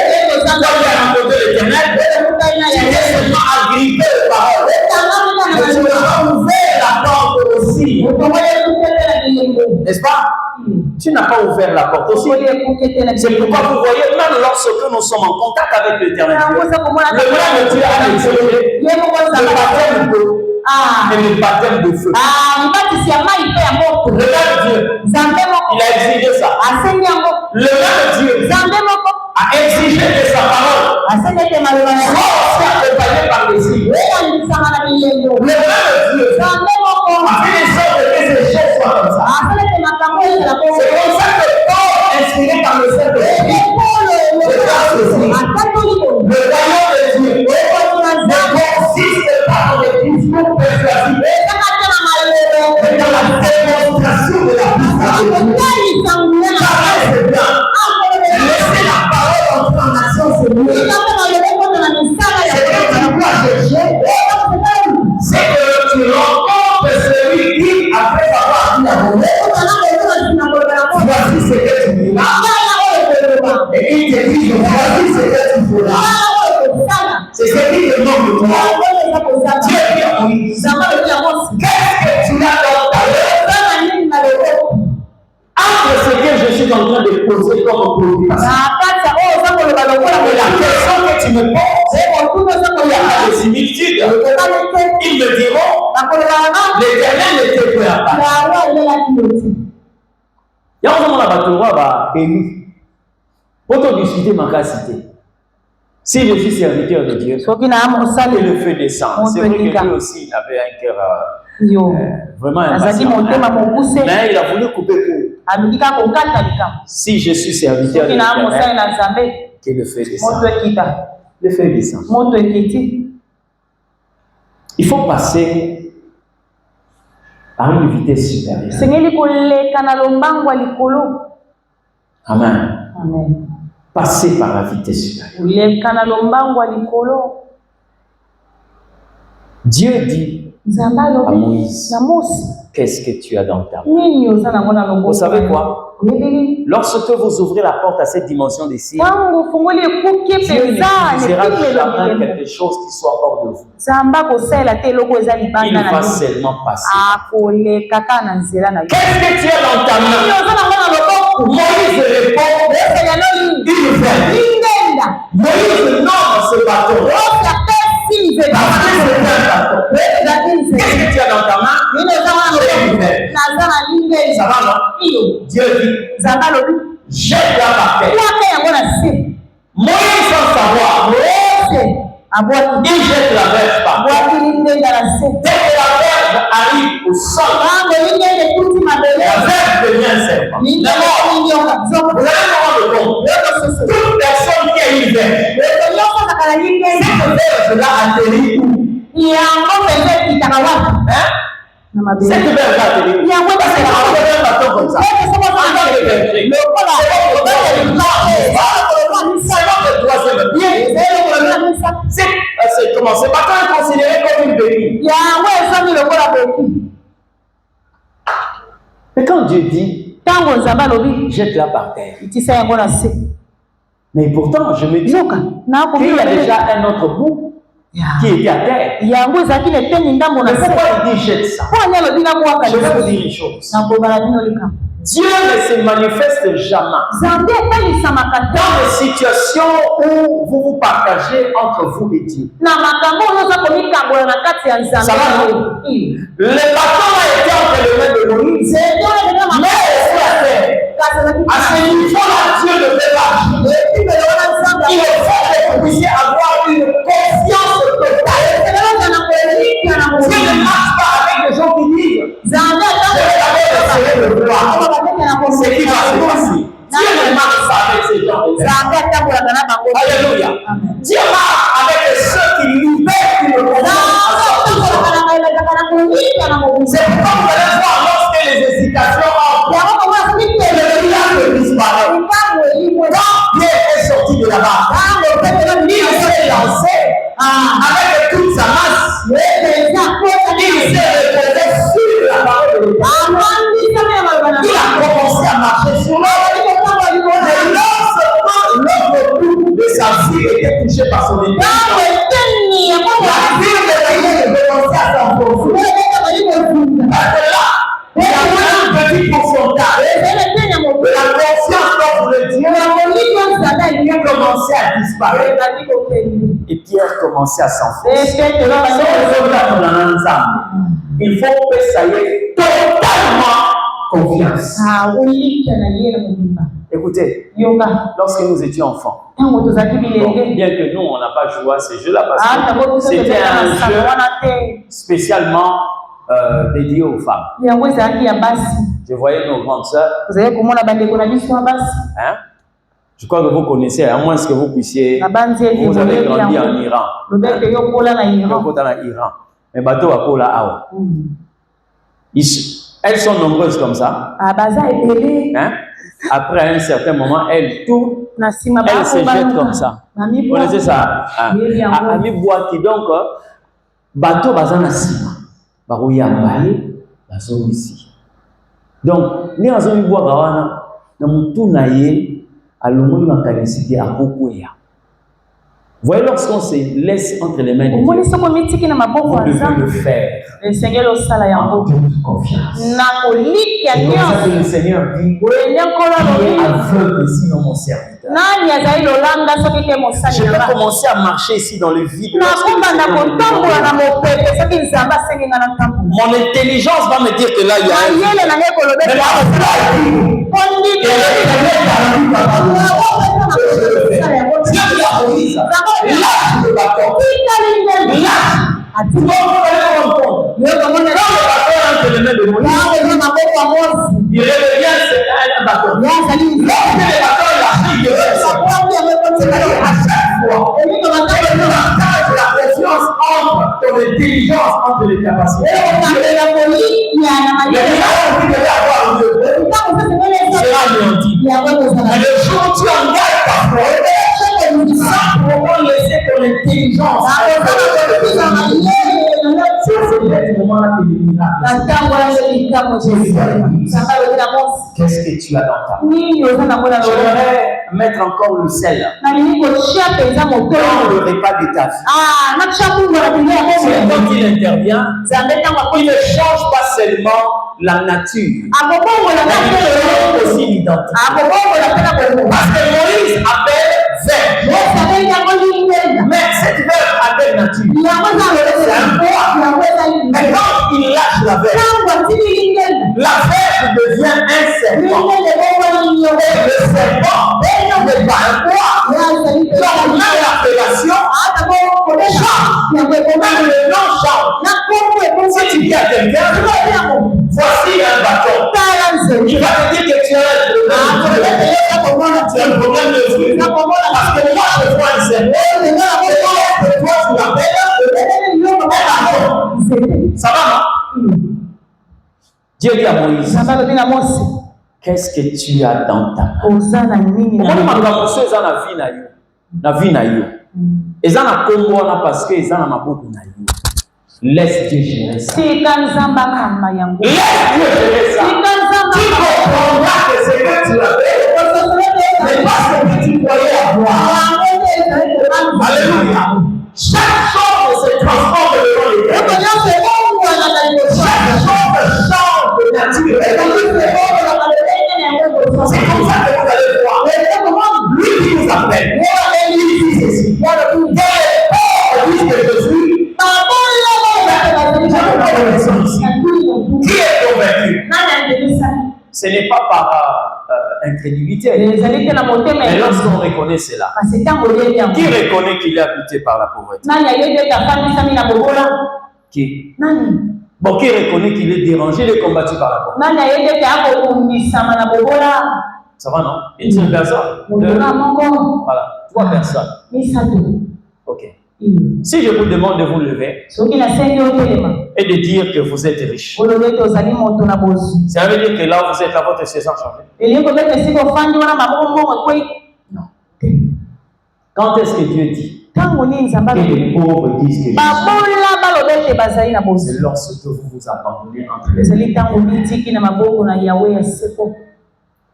A: tu as rencontré l'Éternel, tu es seulement agrippé aux paroles. Mais tu as ouvert la porte aussi. N'est-ce pas? Tu n'as pas ouvert la porte aussi. C'est pourquoi vous voyez, même lorsque nous sommes en contact avec l'Éternel, le même Dieu a exigé le baptême d'eau et le baptême de feu. Le même Dieu, il a exigé ça. Le même Dieu a exigé que sa parole soit accompagnée par les signes. Le même Dieu a fait les sortes que ces choses soient comme ça. C'est comme ça que Paul, inspiré par le Saint-Esprit, le royaume de Dieu ne consiste pas dans des discours persuasifs, mais dans la démonstration de la puissance de Dieu. C'est bien. Laissez la parole entrer en action, c'est mieux. C'est que tu dois chercher, c'est que tu rencontres celui qui, après avoir dit à mon voici ce que tu diras. Et il te dit, voici ce que tu feras. C'est ce qu'il demande de toi. Dieu dit à Moïse, qu'est-ce que tu as dans ta main? Entre ce que je suis en train de poser comme préoccupation, la question que tu me poses, il y a pas de similitude. Ils me diront, l'Éternel n'était pas là. Il y a un moment là-bas, tu vois, élu. Pour te discuter, ma cité. Si je suis serviteur de Dieu, et le feu descend. C'est vrai que lui aussi, il avait un cœur vraiment impatient. Mais il a voulu couper court. Si je suis serviteur de Dieu, que le feu descend. Le feu descend. Il faut passer à une vitesse supérieure. Amen.
B: Amen.
A: Passer par la vitesse supérieure. Dieu dit à Moïse, qu'est-ce que tu as dans ta main? Vous savez quoi? Lorsque vous ouvrez la porte à cette dimension des signes, Dieu n'utilisera jamais quelque chose qui soit hors de vous. Il va seulement passer. Qu'est-ce que tu as dans ta main? Moïse répond, il fait. Moïse nomme ce bâton. Qu'est-ce que tu as dans ta main? Ça va, non? Dieu dit, jette-la par terre. Moïse sans savoir, il jette la verge par terre. Dès que la verge arrive au sol, la verge devient un serpent. Vous allez me rendre compte, toute personne qui a une verge, cette verge-là atterrit où? Cette verge atterrit où? Parce que quand vous avez un bâton comme ça, c'est comment? Ce bâton est considéré comme une béquille. Mais quand Dieu dit, jette-la par terre. Mais pourtant, je me dis qu'il y a déjà un autre bout qui était à terre. Mais pourquoi il dit jette ça? Je vais vous dire une chose. Dieu ne se manifeste jamais dans les situations où vous vous partagez entre vous et Dieu. Ça va, non? Le bâton a été entre les mains de Moïse, mais sur la terre. À ce niveau-là, Dieu ne fait pas agir. Il faut que vous puissiez avoir une confiance totale. Dieu ne marche pas avec des gens qui disent, je vais d'abord essayer de voir ce qui va se passer. Dieu ne marche pas avec ces gens. Alléluia. Dieu marche avec ceux qui libèrent une confiance à sortir. C'est pourquoi vous allez voir lorsque les hésitations entrent, le miracle disparaît. Quand Pierre est sorti de là-bas, il s'est lancé avec toute sa masse. Il s'est reposé sur la parole de Dieu. Il a commencé à marcher sur l'eau. Mais lorsque l'autre bout de sa vie était touché par son état, la vie de Dieu commençait à s'enfoncer. Parce que là, il y a un petit pourcentage. La confiance dans le Dieu commençait à disparaître. Et Pierre commençait à s'enfoncer. Il faut que ça y ait totalement confiance. Écoutez, lorsque nous étions enfants, bon, bien que nous, on n'a pas joué à ces jeux-là parce que c'était un jeu spécialement dédié aux femmes. Je voyais nos grandes sœurs. Hein? Je crois que vous connaissez, à moins que vous puissiez. Vous avez grandi en Iran. Mais bateau à Kola Awa. Elles sont nombreuses comme ça. Hein? Après un certain moment, elles tournent, elles se jettent comme ça. Vous connaissez ça? Ami Boaki, donc, bateau bazana sima. Barouya Mbaye, bazo ici. Donc, ni azo mi boaka wana, na mutu na ye, alomoni makanisiki à Kokoya. Voyez, lorsqu'on se laisse entre les mains de Dieu, vous devez le faire en toute confiance. C'est comme ça que le Seigneur dit, qui est aveugle sinon mon serviteur. Je vais commencer à marcher ici dans le vide. Mon intelligence va me dire que là, il y a il revient un bâton. À chaque fois, la confiance entre ton intelligence, entre les capacités. Le sera anéanti. Mais le jour où tu engages ta foi, sans pour laisser ton intelligence, c'est le moment-là que le miracle. Qu'est-ce que tu as dans ta main? J'aimerais mettre encore le sel dans le repas de ta vie. C'est quand il intervient, il ne change pas seulement la nature, il change aussi l'identité. Parce que Moïse appelle verbe. Mais cette verbe a quelle nature? C'est un poids. Mais quand il lâche la verbe devient un serpent. Et le serpent n'est pas un poids. Donc même l'appellation change. Même le nom change. Si tu dis à quelqu'un, voici un bâton, il va te dire que tu as un problème de fruit. Parce que moi je vois un serpent. Et toi tu l'appelles un bâton. Ça va, non? Dieu dit à Moïse, qu'est-ce que tu as dans ta main? Laisse Dieu gérer ça. Laisse Dieu gérer ça. Tu comprendras que ce que tu avais n'est pas ce que tu croyais avoir. Alléluia. Chaque chose se transforme devant les yeux. Chaque chose change de nature. C'est comme ça que vous allez voir. Lui qui nous appelle, il dit ceci. Quel est le Fils de Jésus? Qui est convaincu? Ce n'est pas par incrédulité. Mais lorsqu'on reconnaît cela, qui reconnaît qu'il est habité par la pauvreté? Qui? Bon, qui reconnaît qu'il est dérangé, il est combattu par la pauvreté? Ça va, non? Une seule personne? Deux? Voilà, 3 personnes. Ok. Si je vous demande de vous lever et de dire que vous êtes riche, ça veut dire que là où vous êtes, là, votre saison change. Non. Quand est-ce que Dieu dit que les pauvres disent que c'est lorsque vous vous abandonnez entre les mains.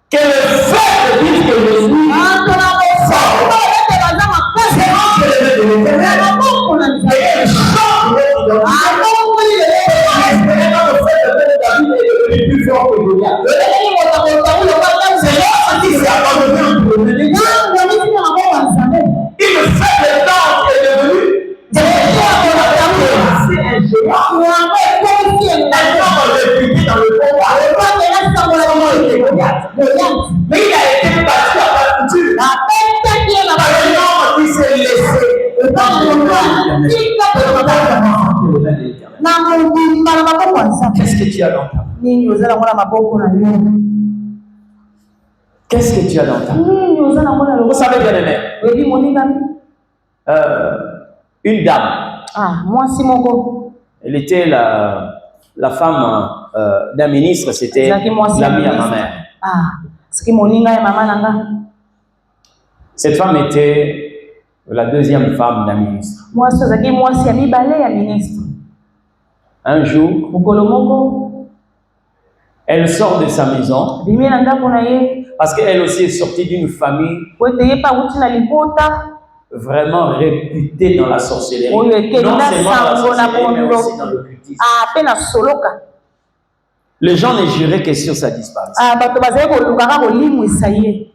A: Que le fait de dire que Jésus mais il a été battu à la couture. Il s'est laissé. Qu'est-ce que tu as dans ta main? Qu'est-ce que tu as dans ta main? Vous savez, bien aimé, une dame, elle était la femme d'un ministre, c'était l'amie à ma mère. Cette femme était la deuxième femme d'un ministre. Un jour, elle sort de sa maison parce qu'elle aussi est sortie d'une famille vraiment réputée dans la sorcellerie. Non seulement dans la sorcellerie, mais aussi dans l'occultisme. Les gens ne juraient que sur sa disparition.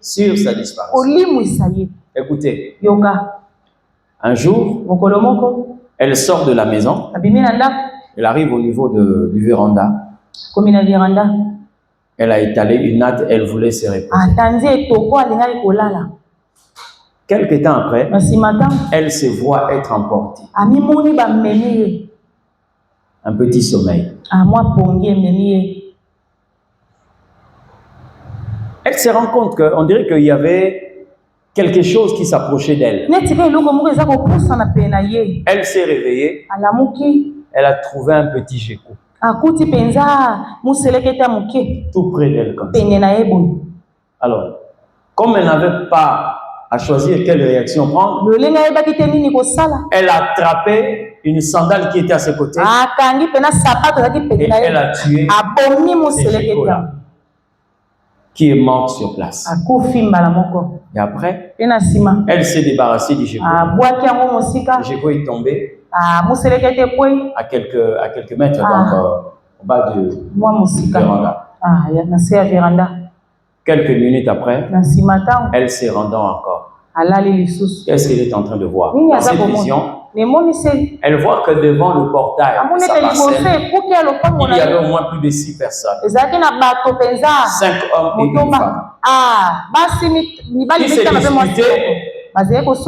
A: Sur sa disparition. Écoutez, un jour, elle sort de la maison, elle arrive au niveau du véranda. Elle a étalé une natte, elle voulait se reposer. Quelque temps après, elle se voit être emportée. Un petit sommeil. Elle se rend compte qu'on dirait qu'il y avait quelque chose qui s'approchait d'elle. Elle s'est réveillée. Elle a trouvé un petit gecko. Tout près d'elle comme ça. Alors, comme elle n'avait pas à choisir quelle réaction prendre, elle a attrapé une sandale qui était à ses côtés et elle a tué ce gecko-là, qui est mort sur place. Et après, elle s'est débarrassée du Géco. Géco est tombé à quelques mètres, donc au bas de véranda. Quelques minutes après, elle s'est rendue encore. Qu'est-ce qu'elle est en train de voir? Dans cette vision, elle voit que devant le portail de sa parcelle, il y avait au moins plus de 6 personnes. 5 hommes et une femme. Qui s'est disputé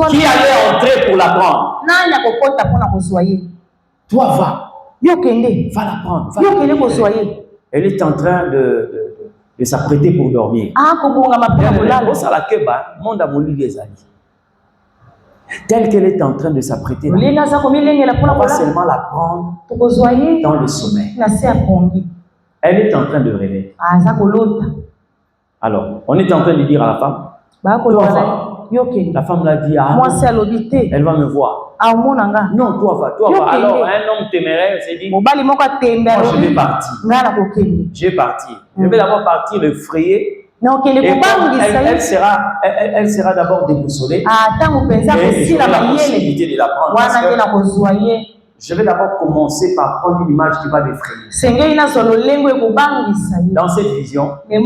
A: qui allait entrer pour la prendre. Toi, va la prendre. Elle est en train de s'apprêter pour dormir. Telle qu'elle est en train de s'apprêter, on va seulement la prendre dans le sommeil. Elle est en train de rêver. Alors, on est en train de dire à la femme, la femme l'a dit, elle va me voir. Non, toi va. Alors, un homme téméraire s'est dit, moi je vais partir. Je vais partir. Je vais d'abord partir effrayé. Elle sera d'abord déboussolée. Et je vais la possibilité de la prendre. Je vais d'abord commencer par prendre une image qui va l'effrayer. Dans cette vision, elle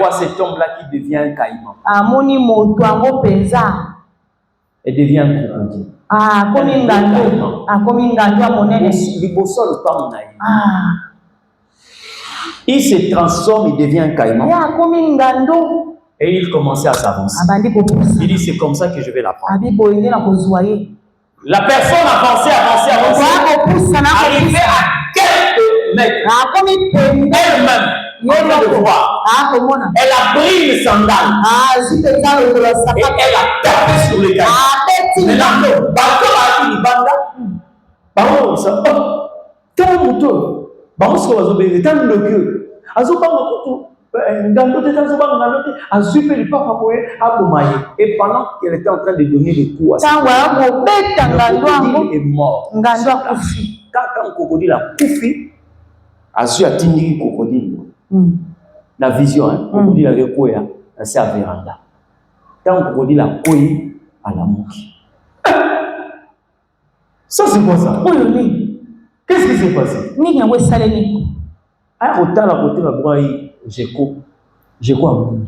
A: voit cet homme-là qui devient un caïman. Elle devient un crocodile. Il se transforme, il devient un caïman. Et il commençait à s'avancer. Il dit, c'est comme ça que je vais la prendre. La personne avançait. Arrivée à quelques mètres. Elle-même, en de voir. Elle a pris une sandale. Et elle a tapé sur le caïman. Maintenant, le bateau a dit, et pendant qu'elle était en train de donner des coups à le est mort. Quand le crocodile a pouffé, Azu a tindi le crocodile. La vision, le crocodile avait coué à sa véranda. Quand le crocodile a coué à la mouki. Ça c'est quoi ça? Qu'est-ce qui s'est passé? À côté la broye, Géco a mouru.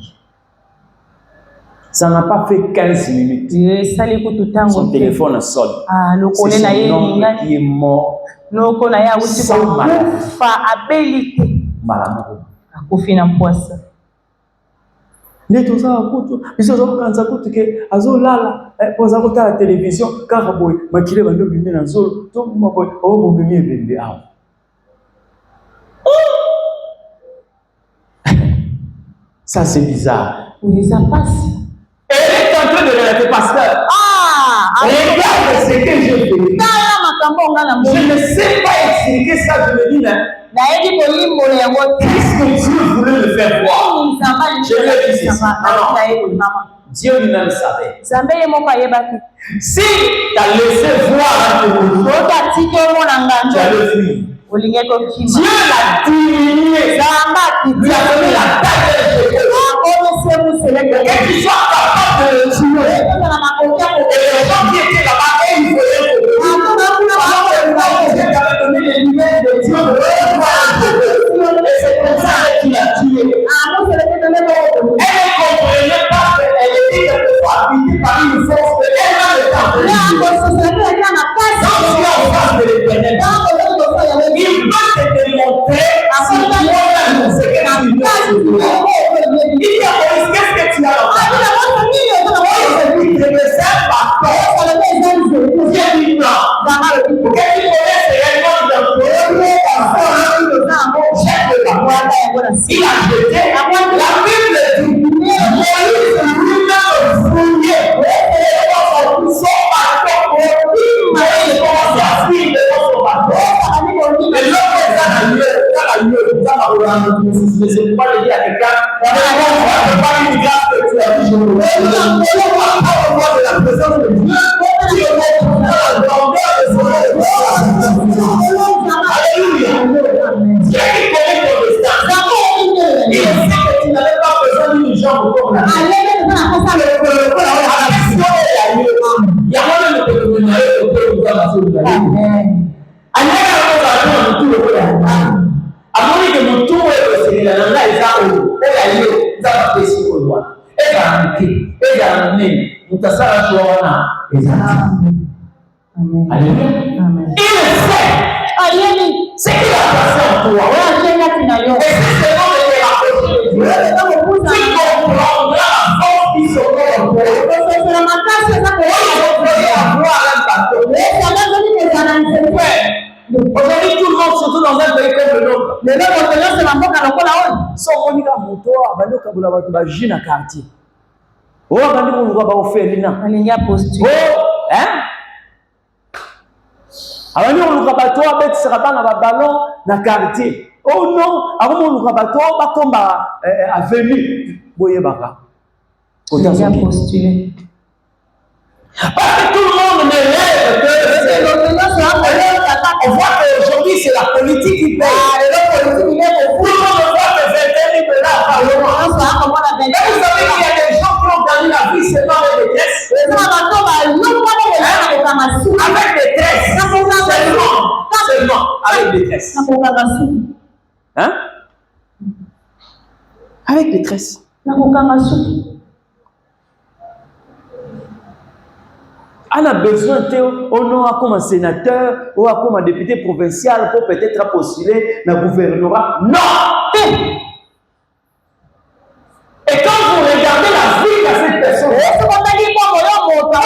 A: Ça n'a pas fait 15 minutes. Son téléphone sonne. C'est son oncle qui est mort. Sans maladie. La télévision, ça c'est bizarre. Elle est en train de relater, pasteur. Regarde ce que j'ai fait. Je ne sais pas expliquer ça, je me dis, puisque Dieu voulait le faire voir. Je vais dire ça. Dieu lui-même savait. Si tu as laissé voir tu allais fuir. Dieu l'a diminué. Il a donné la taille de Jésus. Et tu sois capable de le tuer. Et les gens qui étaient là-bas, ils voyaient que Dieu avait donné les lumières de Dieu. Et c'est comme ça qu'il a tué. Elle ne comprenait pas qu'elle était quelquefois habitée par une force de elle-même. Quand tu es en face de l'Éternel, il va te démontrer si toi-même ce que tu veux. Il dit à Moïse, qu'est-ce que tu as dans ta main? Il dit, je me sers par force. Dieu dit non. Pour que tu connaisses réellement il a jeté la Bible dit Moïse lui-même fouillait son bâton il commence à fuir devant son bâton et l'homme ne sais pas le dire à quelqu'un on ne pas une grâce que tu as dit on va pas voir de la présence de Dieu tu es mon frère grandeur de son alléluia Dieu qui connaît ton destin il sait que tu n'avais pas besoin d'une jambe comme la mutasala choana ezati. Alléluia. Amen. Il sait. C'est qu'il a passé en toi. Et c'est seulement de te rapprocher de Dieu. Tu comprendras la force qui se met en toi. Aujourd'hui, tout le monde, surtout dans un pays comme le nôtre.
B: So monika moto abandoka bula batu ba jina quartier. Oh bandi ko luka ba ofelina.
C: Alingia posture.
B: Oh, hein? Abandi ko luka batu abetisa bana ba ballon na quartier. Oh non, avant luka batu ba komba avenue boye baka.
C: Alingia posture.
B: Parce que tout le monde me rêve que on voit qu'aujourd'hui c'est la politique qui paye. Tout le monde voit que 21 000 $ par mois. Et vous savez qu'il y a des gens qui ont gagné la vie seulement avec des tresses. Avec des tresses. Seulement avec des tresses. Hein? Avec des tresses. On a besoin de comme un sénateur ou comme un député provincial pour peut-être postuler dans le gouvernement. Non! Et quand vous regardez la vie de cette personne, vous ne pouvez pas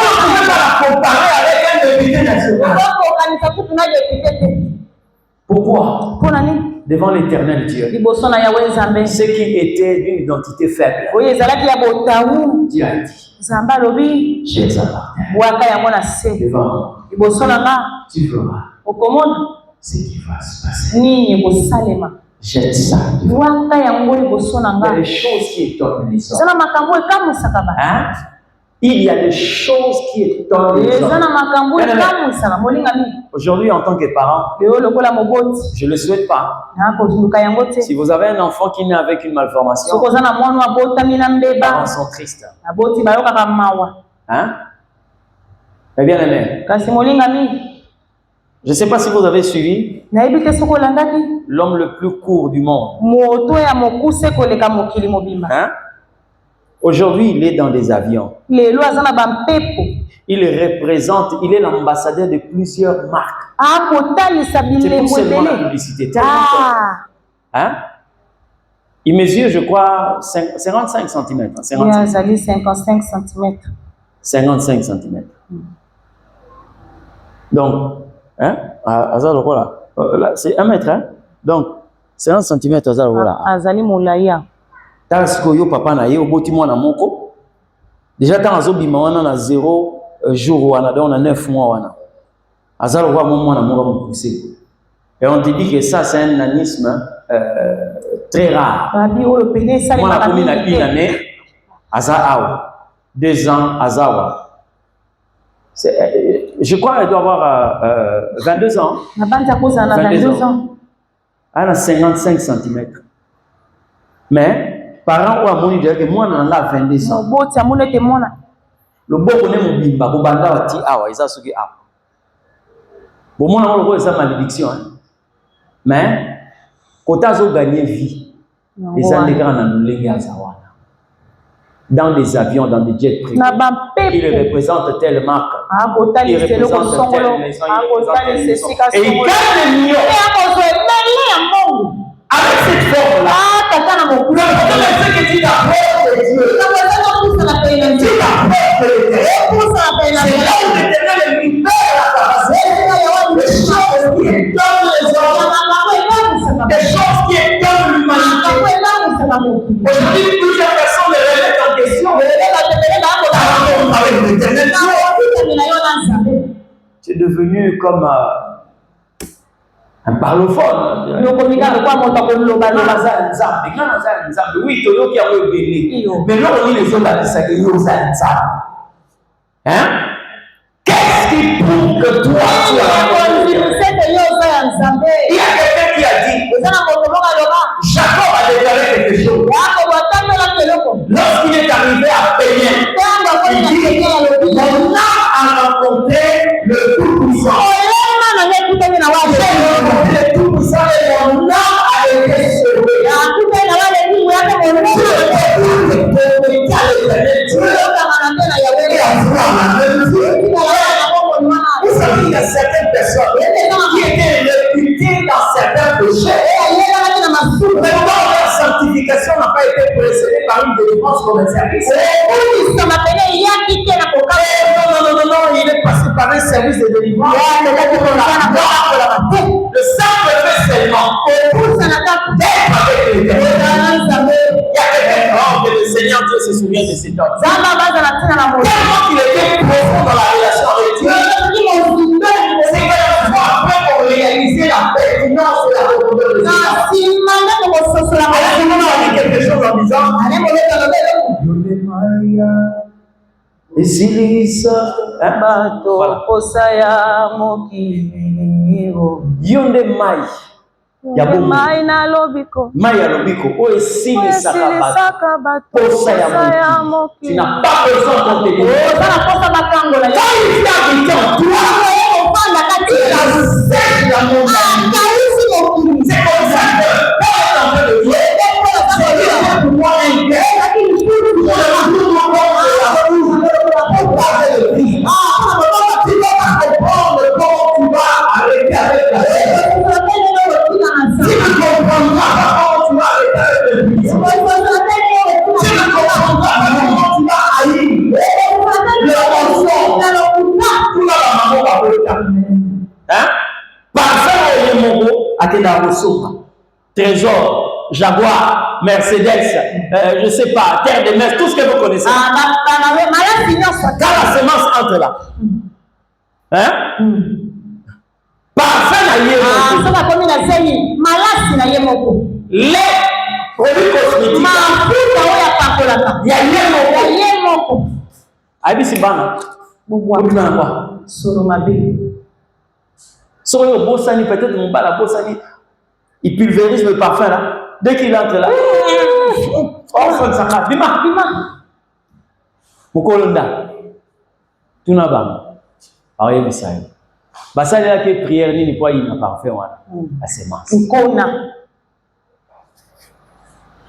B: la comparer avec un député national. Pourquoi? Devant l'éternel Dieu, ce qui était d'une identité faible, Dieu a dit, je les appartiens. Devant moi, tu verras ce qui va se passer. Jette ça. Il y a des choses qui étonnent les hommes. Hein? Il y a des choses qui étonnent les hommes. Aujourd'hui, en tant que parent, je ne le souhaite pas. Si vous avez un enfant qui naît avec une malformation, les parents sont tristes. Hein? Mais bien aimé, je ne sais pas si vous avez suivi l'homme le plus court du monde. Hein? Aujourd'hui, il est dans des avions. Il représente, il est l'ambassadeur de plusieurs marques. C'est pour seulement la publicité. Hein? Il mesure, je crois, 55 cm.
C: 55 cm.
B: 55 cm. Donc, hein? Là, c'est 1 mètre. Hein? Donc, 50 cm. Taskoyo papa na ye oboti mwana moko déjà tant azobima wana na 0 jour wana donc on a 9 mois wana azalo kwa mwana moko mukuse et on te dit que ça c'est un nanisme très rare. Mwana komi na une année aza awa 2 ans azawa je crois qu'elle doit avoir 22 ans. 22 ans. Elle a 55 cm. Mais parents ou amoni dire que moi on a 22 ans. Le beau connaît mon bimba, ko banda wati awa isa suki awa. Bon mon on le ça malédiction hein. Mais quand tu as gagné vie, les Andégrans n'ont pas zawana. Dans des avions, dans des jets privés. Il représente telle marque. Il représente telle maison. Et il gagne des millions. Avec cette forme-là, le problème c'est que tu t'approches de Dieu. Tu t'approches de Dieu. C'est là où l'Éternel libère la capacité. Des choses qui étonnent les hommes. Des choses qui étonnent l'humanité. Aujourd'hui, plusieurs personnes me remettent en question. Avec l'Éternel Dieu. Tu es devenu comme un parlophone. Oui, tu as béni. Mais là, on dit les autres, c'est que vous êtes ça. Hein? Qu'est-ce qui prouve que toi, tu as béni? Il y a quelqu'un qui a dit Jacob a déclaré quelque chose. Lorsqu'il est arrivé à Péniel, il dit mon âme a rencontré le Tout-Puissant. Le Tout-Puissant et mon âme a été sauvée. Il a l'éducation n'a pas été précédée par une délivrance comme un service. Non, il est passé par un service de délivrance. Le simple fait seulement d'être avec l'Éternel. Il y a quelqu'un que le Seigneur Dieu se souvient de cet homme. Tellement qu'il était profond dans la relation avec Dieu, c'est que la fois après pour réaliser la pertinence de la profondeur de Dieu. On a dit quelque chose en disant Yonde mai ya bongo mai ya lobiko o esilisaka bato posa ya moki. Tu n'as pas besoin de te dire c'est comme ça que Trésor, Jaguar, Mercedes, je sais pas, Terre de Metz, tout ce que vous connaissez. Quand la semence entre là, hein? Parfait les produits cosmétiques. Il y a peut-être mon bas la bossani. Il pulvérise le parfum là. Dès qu'il entre là, oh, ça va. Bima. Mukolonda. Tout n'a pas. Aïe, mais ça. Bah ça là que prière ni pas il n'a parfum voilà. La semence. Mukona.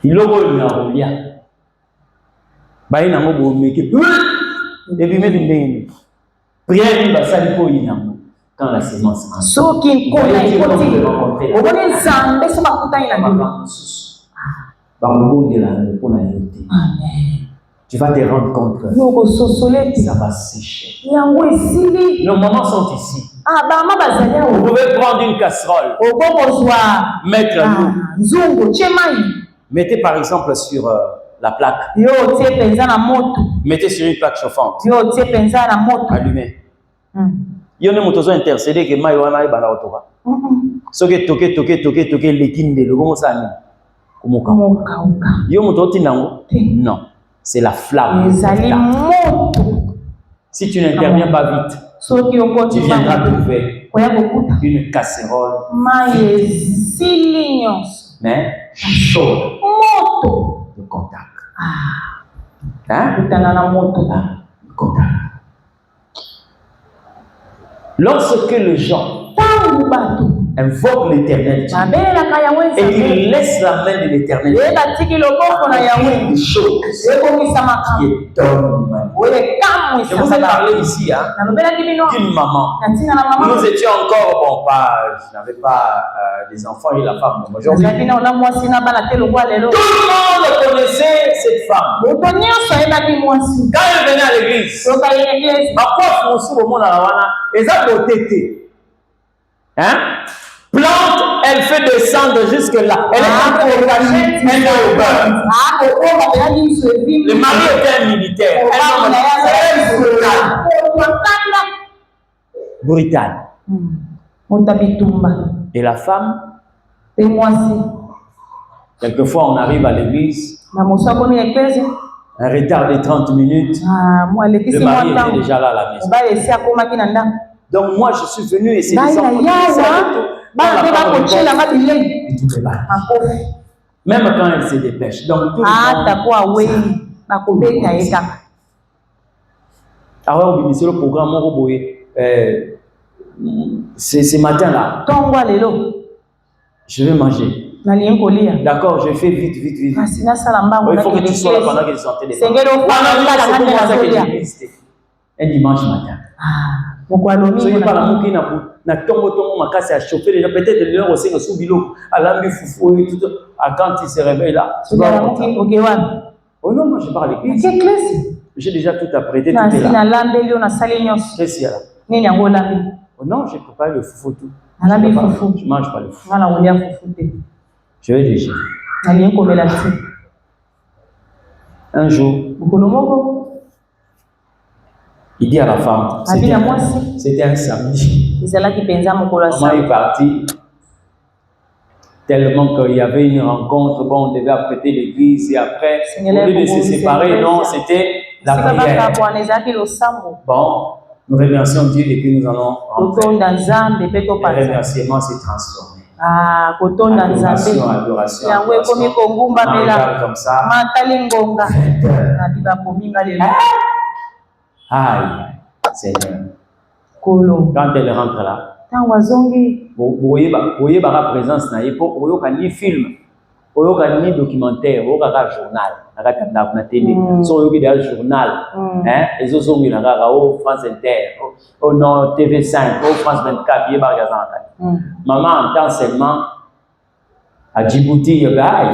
B: Il logo il n'a rien. Bah il n'a pas beau mais que. Et puis même il prière ni bah ça il faut il n'a. Quand la semence tu vas te rendre compte que ça va sécher. Nos mamans sont ici. Vous pouvez prendre une casserole, mettre l'eau, mettez par exemple sur la plaque, mettez sur une plaque chauffante, allumez. Il y a un moto intercédé que maï wana ibala otoka. Ce que toqué l'étinde le comment ça ni. Comment yo moto tinango? Non, c'est la flamme. Si tu n'interviens pas vite, tu viendras trouver une casserole. Mais chaude. De contact. Hein? Contact. Lorsque les gens invoquent l'Éternel et ils laissent la main de l'Éternel, il y a des choses qui étonnent. Je vous ai parlé ici d'une maman. Nous étions encore, bon, je n'avais pas des enfants et la femme. Aujourd'hui, tout le monde connaissait cette femme. Quand elle venait à l'église, ma prof, mon sou, au monde à la wana, et ça, hein? Plante, elle fait descendre jusque là. Elle est encouragée, elle est au beurre. Le mari était un militaire. Brutal. Et la femme, quelquefois on arrive à l'église, un retard de 30 minutes, le mari était déjà là à la maison. Donc moi je suis venu essayer de même quand elle se dépêche. Donc tout le le programme ce matin là. Je vais manger. D'accord, je fais vite. Il faut que tu sois là pendant que je suis en train de parler. Un dimanche matin. soki pas la moki na tongo makasi à chauffer déjà peut-être l'heure aussi que sous bilo alambi foufou et tout quand il se réveille là oh non moi je parle à l'église j'ai déjà tout apprêté tout est là qu'est-ce qu'il y a là oh non je prépare le foufou tout je mange pas le foufou je vais déjà un jour il dit à la femme, c'était un samedi. Maman est partie tellement qu'il y avait une rencontre, bon, on devait apprêter l'église et après, au lieu de se séparer, non, c'était la prière. Bon, nous remercions Dieu et puis nous allons rentrer. Le remerciement s'est transformé. Adoration. On regarde comme ça. Aïe, Seigneur. Quand elle rentre là, vous voyez la présence, vous voyez ni film, vous voyez ni documentaire, vous voyez un journal, la télé, vous voyez un journal, les autres ont France Inter, non TV5, France 24, il y a maman entend seulement à Djibouti, il y a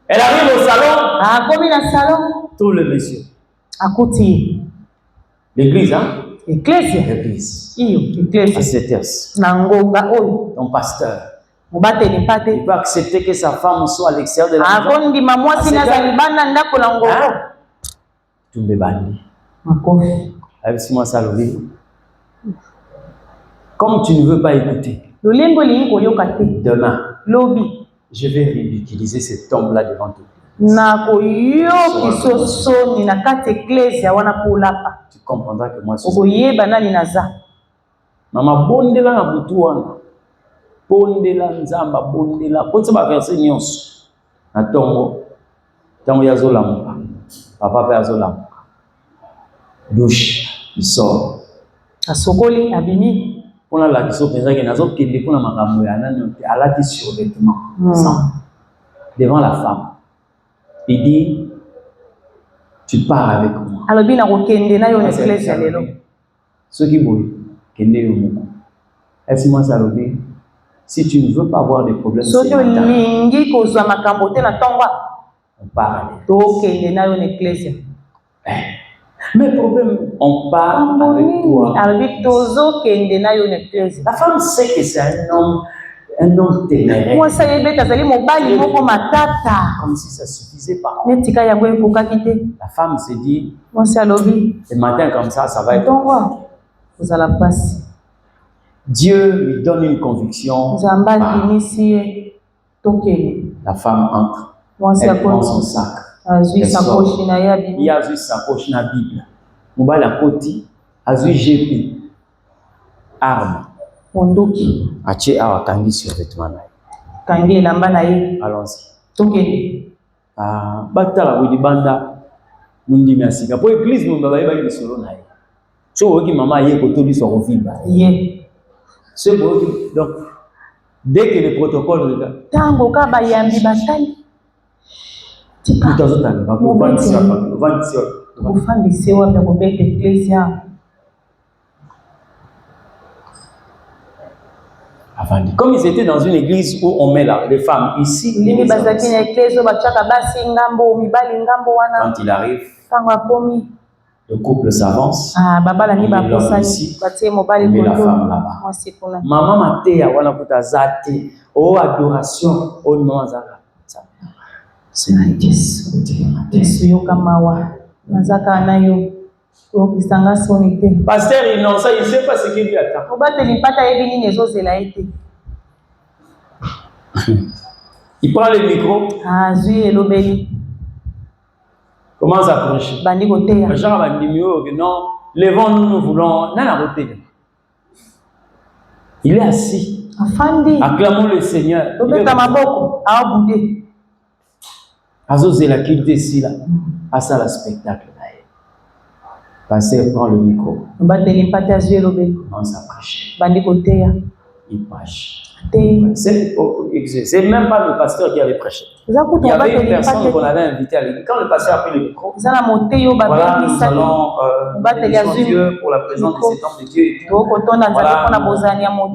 B: elle arrive au salon. Tout le monsieur. L'église, hein? L'église. À cette heure-ci. Ton pasteur. Il peut accepter que sa femme soit à l'extérieur de la maison. Tu me bandis. Comme tu ne veux pas écouter, demain, je vais ridiculiser cette tombe-là devant toi. Tu comprendras que moi je suis. Maman, bondela na butuana. Bondela nzamba, bondela. Quand ça va verser nyos. Na tongo. Tango ya zolamuka. Papa pa zolamuka. Douche, il sort. Asokoli abimi. On a la question pensa que nazo kende kuna makambo ya nani alati survêtement. Devant la femme. Il dit, tu pars avec moi. Alors, bien, on kende na yo église ya lelo. Ce qui boit, kende yo moko. Est-ce moi ça lobi? Si tu ne veux pas avoir des problèmes, on part. Mais problème, on part avec toi. La femme sait que c'est un homme téméraire. Comme si ça suffisait pas. La femme s'est dit, le matin comme ça va être. Dieu lui donne une conviction. La femme entre. Elle prend son sac. Il y a juste sa poche dans la Bible. Mobile à côté, Azui GP. Arme. Ache awa kangi sur vêtement. Kangi lamba na ye. Allons-y. Batala widi banda mundi masika. Pour église nous baba yeba solo na ye. So oki mama ye ko to biso ko vimba. Ye. C'est bon. Donc dès que le protocole là. Tango ka ba yambi batali. Tika. Tutazotana ba ko vandi wa ko bete église ya. Comme ils étaient dans une église où on met les femmes ici, quand il arrive, le couple s'avance, on met l'homme ici, on met la femme là-bas. Maman Matéa, voilà pour ta zate, oh adoration, oh non, c'est pasteur innocent, il ne sait pas ce qu'il lui attend. Il prend le micro. Commence à prêcher. Non, levons-nous, nous voulons. Il est assis. Acclamons le Seigneur. Azozé la qu'il décide à ça le spectacle. Pasteur prend le micro. Commence à prêcher. Il prêche. C'est même pas le pasteur qui avait prêché. Il y avait une personne qu'on avait invitée à l'église. Quand le pasteur a pris le micro, voilà, nous allons bénir Dieu pour la présence de cet homme de Dieu. Et tout. Voilà,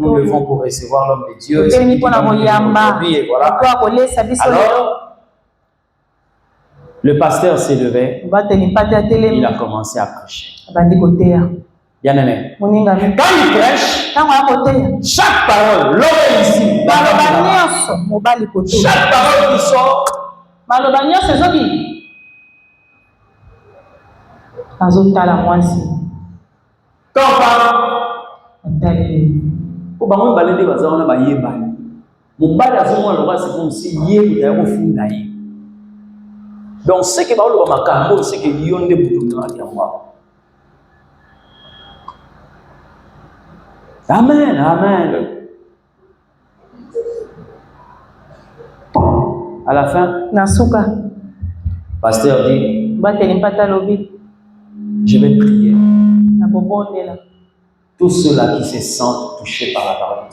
B: nous levons pour recevoir l'homme de Dieu. Et voilà. Alors, le pasteur s'est levé. Il a commencé à prêcher. Bien aimé. Quand il prêche, chaque parole, l'oreille ici, chaque parole qui sort, quand on parle, donc ce qui va le c'est que l'on est Amen, amen. À la fin, pasteur dit, je vais prier. Tous ceux-là qui se sentent touchés par la parole de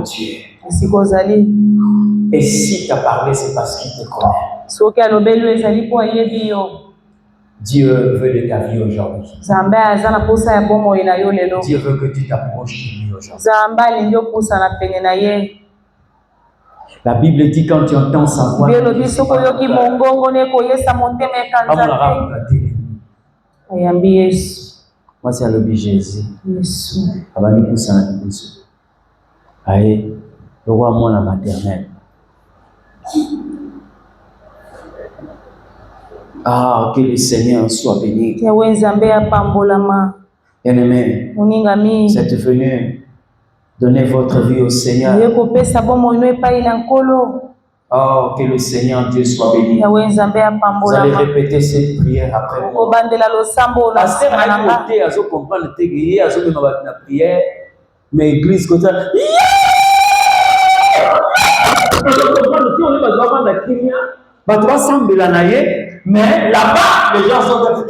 B: Dieu. Et si tu as parlé, c'est parce qu'il te connaît. Dieu veut de ta vie aujourd'hui. Dieu veut que tu t'approches de lui aujourd'hui. La Bible dit quand tu entends sa voix, moi c'est le Jésus. Aïe, le roi moi la maternelle. Ah, que le Seigneur soit béni. Bien-aimé, vous êtes venu donner votre vie au Seigneur. Oh, que le Seigneur Dieu soit béni. Vous allez répéter cette prière après moi. Pasteur a écouté, à comprendre la prière, mais l'église comme ça. Mais là-bas, les gens sont comme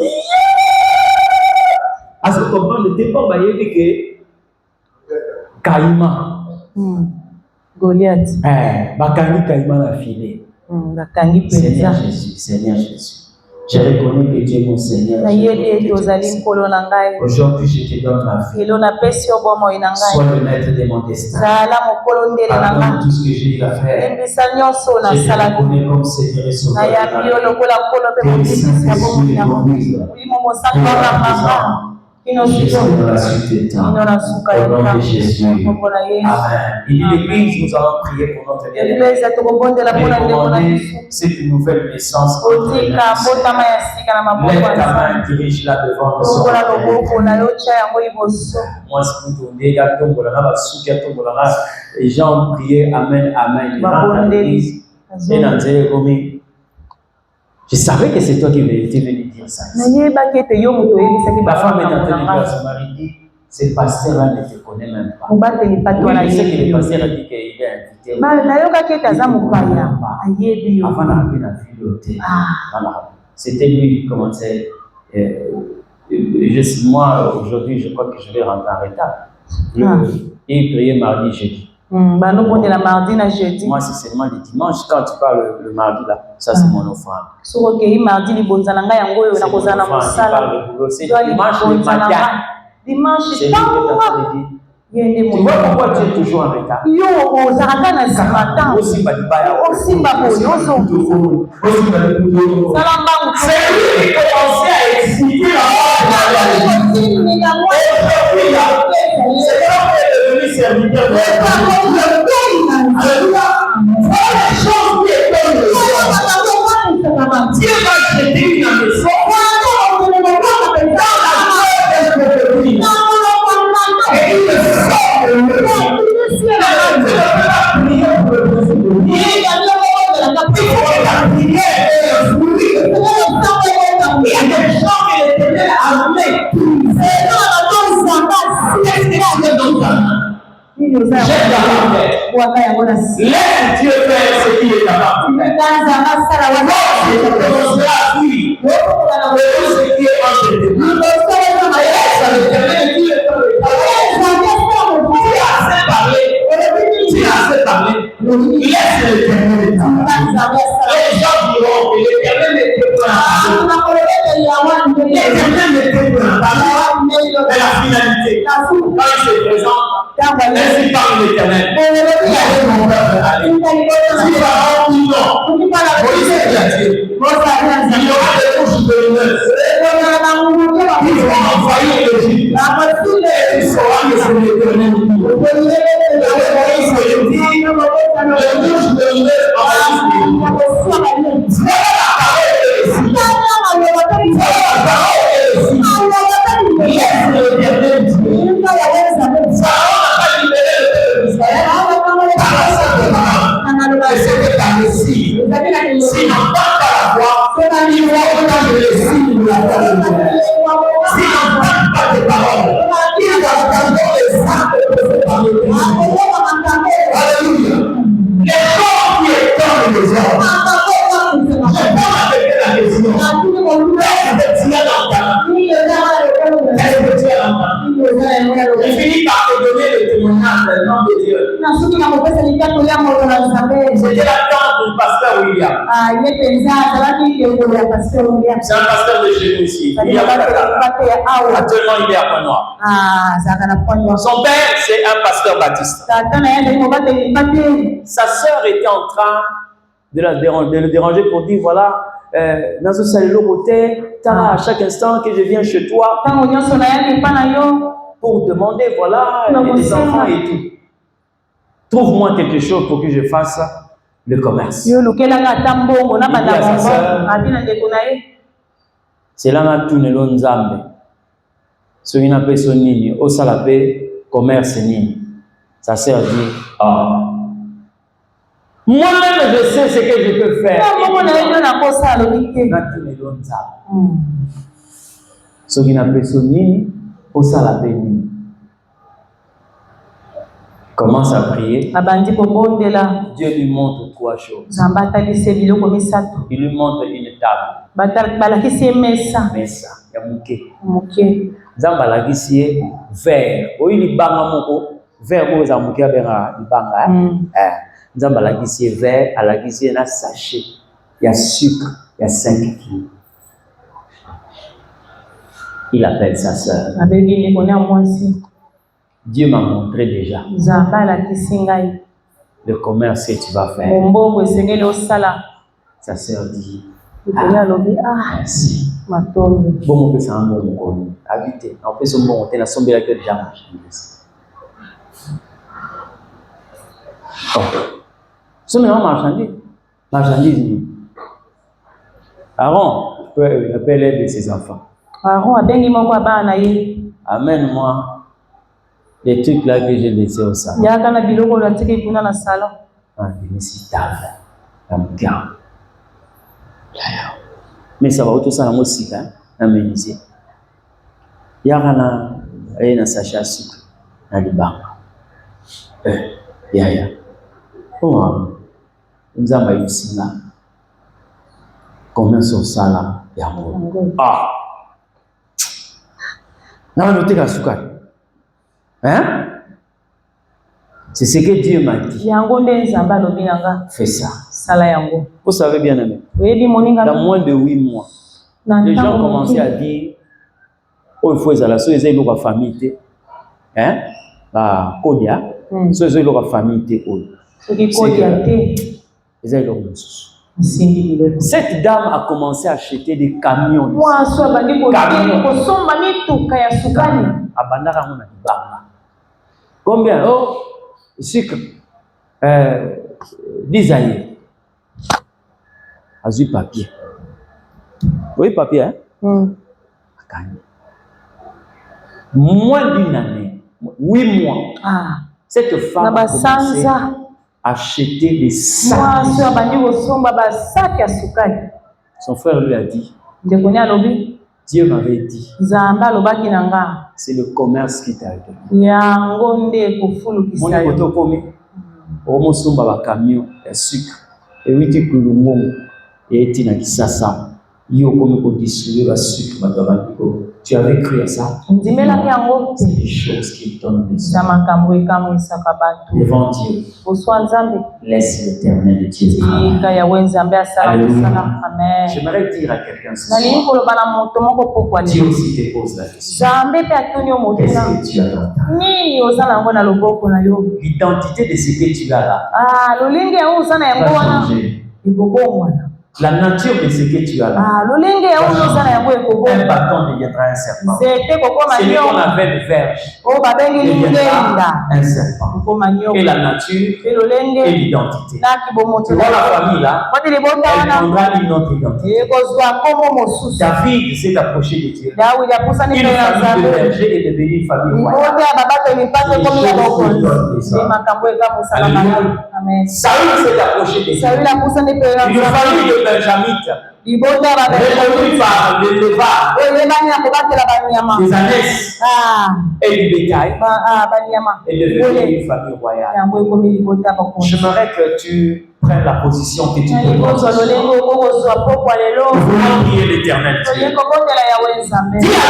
B: à ce comprendre le départ, il dit que Caïma,
D: Goliath,
B: Caïma l'a filé. Seigneur Jésus, Seigneur Jésus. Je reconnais que Dieu est mon Seigneur. Aujourd'hui, je te donne ma vie. Sois le maître de mon destin. Pardonne tout ce que j'ai eu à faire. Je te reconnais comme Seigneur et Sauveur. Que le Saint-Esprit te conduise. Jésus dans la suite des temps. Au nom de Jésus. Amen. Il dit l'église, nous allons prier pour notre bien. Mais demander cette nouvelle naissance. Lève ta main, dirige là devant nous. Moi, si vous tournez, les gens ont prié. Amen, amen. Je savais que c'est toi qui étais venu dire ça. Ma femme est en train de dire à son mari, dit, ce pasteur-là ne te connaît même pas. Oui, je sais que le pasteur a dit qu'il est invité. Avant d'arriver dans la ville de l'hôtel. C'était lui qui commençait. Moi, aujourd'hui, je crois que je vais rentrer en retard. Il priait mardi, jeudi. Moi, c'est seulement le dimanche. Quand tu parles le mardi, là, ça c'est mon offrande. C'est mon offrande, c'est dimanche le matin. C'est lui qui est en train de dire. Tu vois pourquoi tu es toujours en retard? C'est lui qui commençait à expliquer la mort. C'est devenu serviteur de Dieu va jeter une maison. Laisse Dieu faire ce qu'il est capable de faire.
A: Laisse l'Éternel t'arranger. Les gens diront que l'Éternel n'était pas l'Éternel n'était pas mais la finalité, quand il se présente, ainsi parle l'Éternel. Laisse mon peuple aller. Si Pharaon dit non, Moïse dit à Dieu, il y aura des couches de lumière. Ils vont envahir l'Égypte. Et tu sauras que c'est l'Éternel qui dit. Moïse dit, les couches de lumière envahissent l'Égypte. Voilà la parole de l'Égypte. Voilà la parole de l'Égypte. Laisse l'Éternel dire. Pharaon n'a pas libéré le peuple d'Israël. Par la simplement. Et c'était la Messie. S'ils n'entendent pas la voix, ils vont entendre les signes de la parole de Dieu. S'ils n'entendent pas tes paroles, ils vont entendre les saints de parole de Dieu. Alléluia. Les corps qui étonnent les hommes. Je peux m'appeler la question. Est-ce que tu as l'entendre? Est-ce que tu as l'entendre? Je finis par te donner le témoignage du nom de Dieu. C'était la tante du pasteur William. C'est un pasteur de chez nous ici. Actuellement, il est à Pointe-Noire. Son père, c'est un pasteur baptiste. Sa sœur était en train de le déranger pour dire voilà, dans ce salon côté, à chaque instant que je viens chez toi, pour demander voilà, les enfants et tout. Trouve-moi quelque chose pour que je fasse le commerce. Il dit à sa sœur, c'est là que tout le monde Nzambe. Ce qui n'a pas son nini, au salapé, commerce nini. Sa sœur dit, ah. Moi-même, je sais ce que je peux faire. Ce qui n'a pas son nini, au salapé nini. Commence à prier. Dieu lui montre trois choses. Il lui montre une table. Mesa, ya muke. Zamba lagisi verre. Oili banga moko, verre ko za muke abera ibanga. Zamba lagisi verre, alagisi na sachet. Il y a sucre, il y a 5 kilos. Il appelle sa sœur. Dieu m'a montré déjà le commerce que tu vas faire. Sa sœur dit, merci. Bon, on peut s'en bon, habiter. On peut s'en bon, on a son bel que déjà marchandise. Oh, son bel marchandise. Aaron peut appeler de ses enfants. Amène-moi les trucs là que j'ai laissés au salon. Mais ça va autour ça la musique hein, aménisé. Yagana na sachet à sucre na libanga. Ya. Oh, nzamba yusinga. Combien sont ça là ya mo. Ah. Na noter la sucre. Hein? C'est ce que Dieu m'a dit. Fais ça. Vous savez bien aimé. Dans moins de 8 mois, les gens ont commencé à dire oh, il faut que la famille. Hein? Kodia. Famille. Cette dame a commencé à acheter des camions. Combien? Oh, sucre. 10 années. Azui papier. Oui, papier, hein? Moins d'une année, 8 mois. Cette femme a commencé à acheter des sacs. Son frère lui a dit, Dieu m'avait dit, c'est le commerce qui t'a aidé. Mon écoute commis, au somba ba camion de sucre et oui tu kulungu et tina kisasa yo comme ko distribuer ba sucre ba Tu avais cru à ça? C'est des choses qui donnent des sens. Devant Dieu. Laisse l'éternel de Dieu travailler. J'aimerais dire à quelqu'un ce soir. Dieu aussi te pose la question. Qu'est-ce que tu as dans ta main? L'identité de ce que tu as là va changer. La nature de ce que tu as là. Un bâton deviendra un serpent. Celui qu'on avait de verge deviendra un serpent. Et la nature et l'identité. Tu vois la famille là, elle prendra une autre identité. David s'est approché de Dieu. Une famille de berger est devenue une famille royale. Saül s'est approché de Dieu. Une famille de Benjamite, révolue par les Lévas, des ânesses et du bétail, est devenue une famille royale. J'aimerais que tu prennes la position que tu peux. Voulons prier l'Éternel. Dis à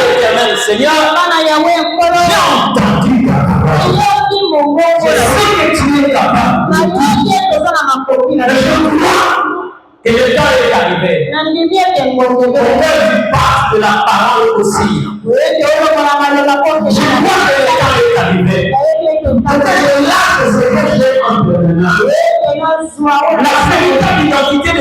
A: l'Éternel, Seigneur, j'ai entendu ta parole. Je sais que tu es capable. Et le temps est arrivé. Pour faire du part de la parole aussi. Je crois que le temps est arrivé. Peut-être là que c'est que j'ai entre les mains. La véritable identité de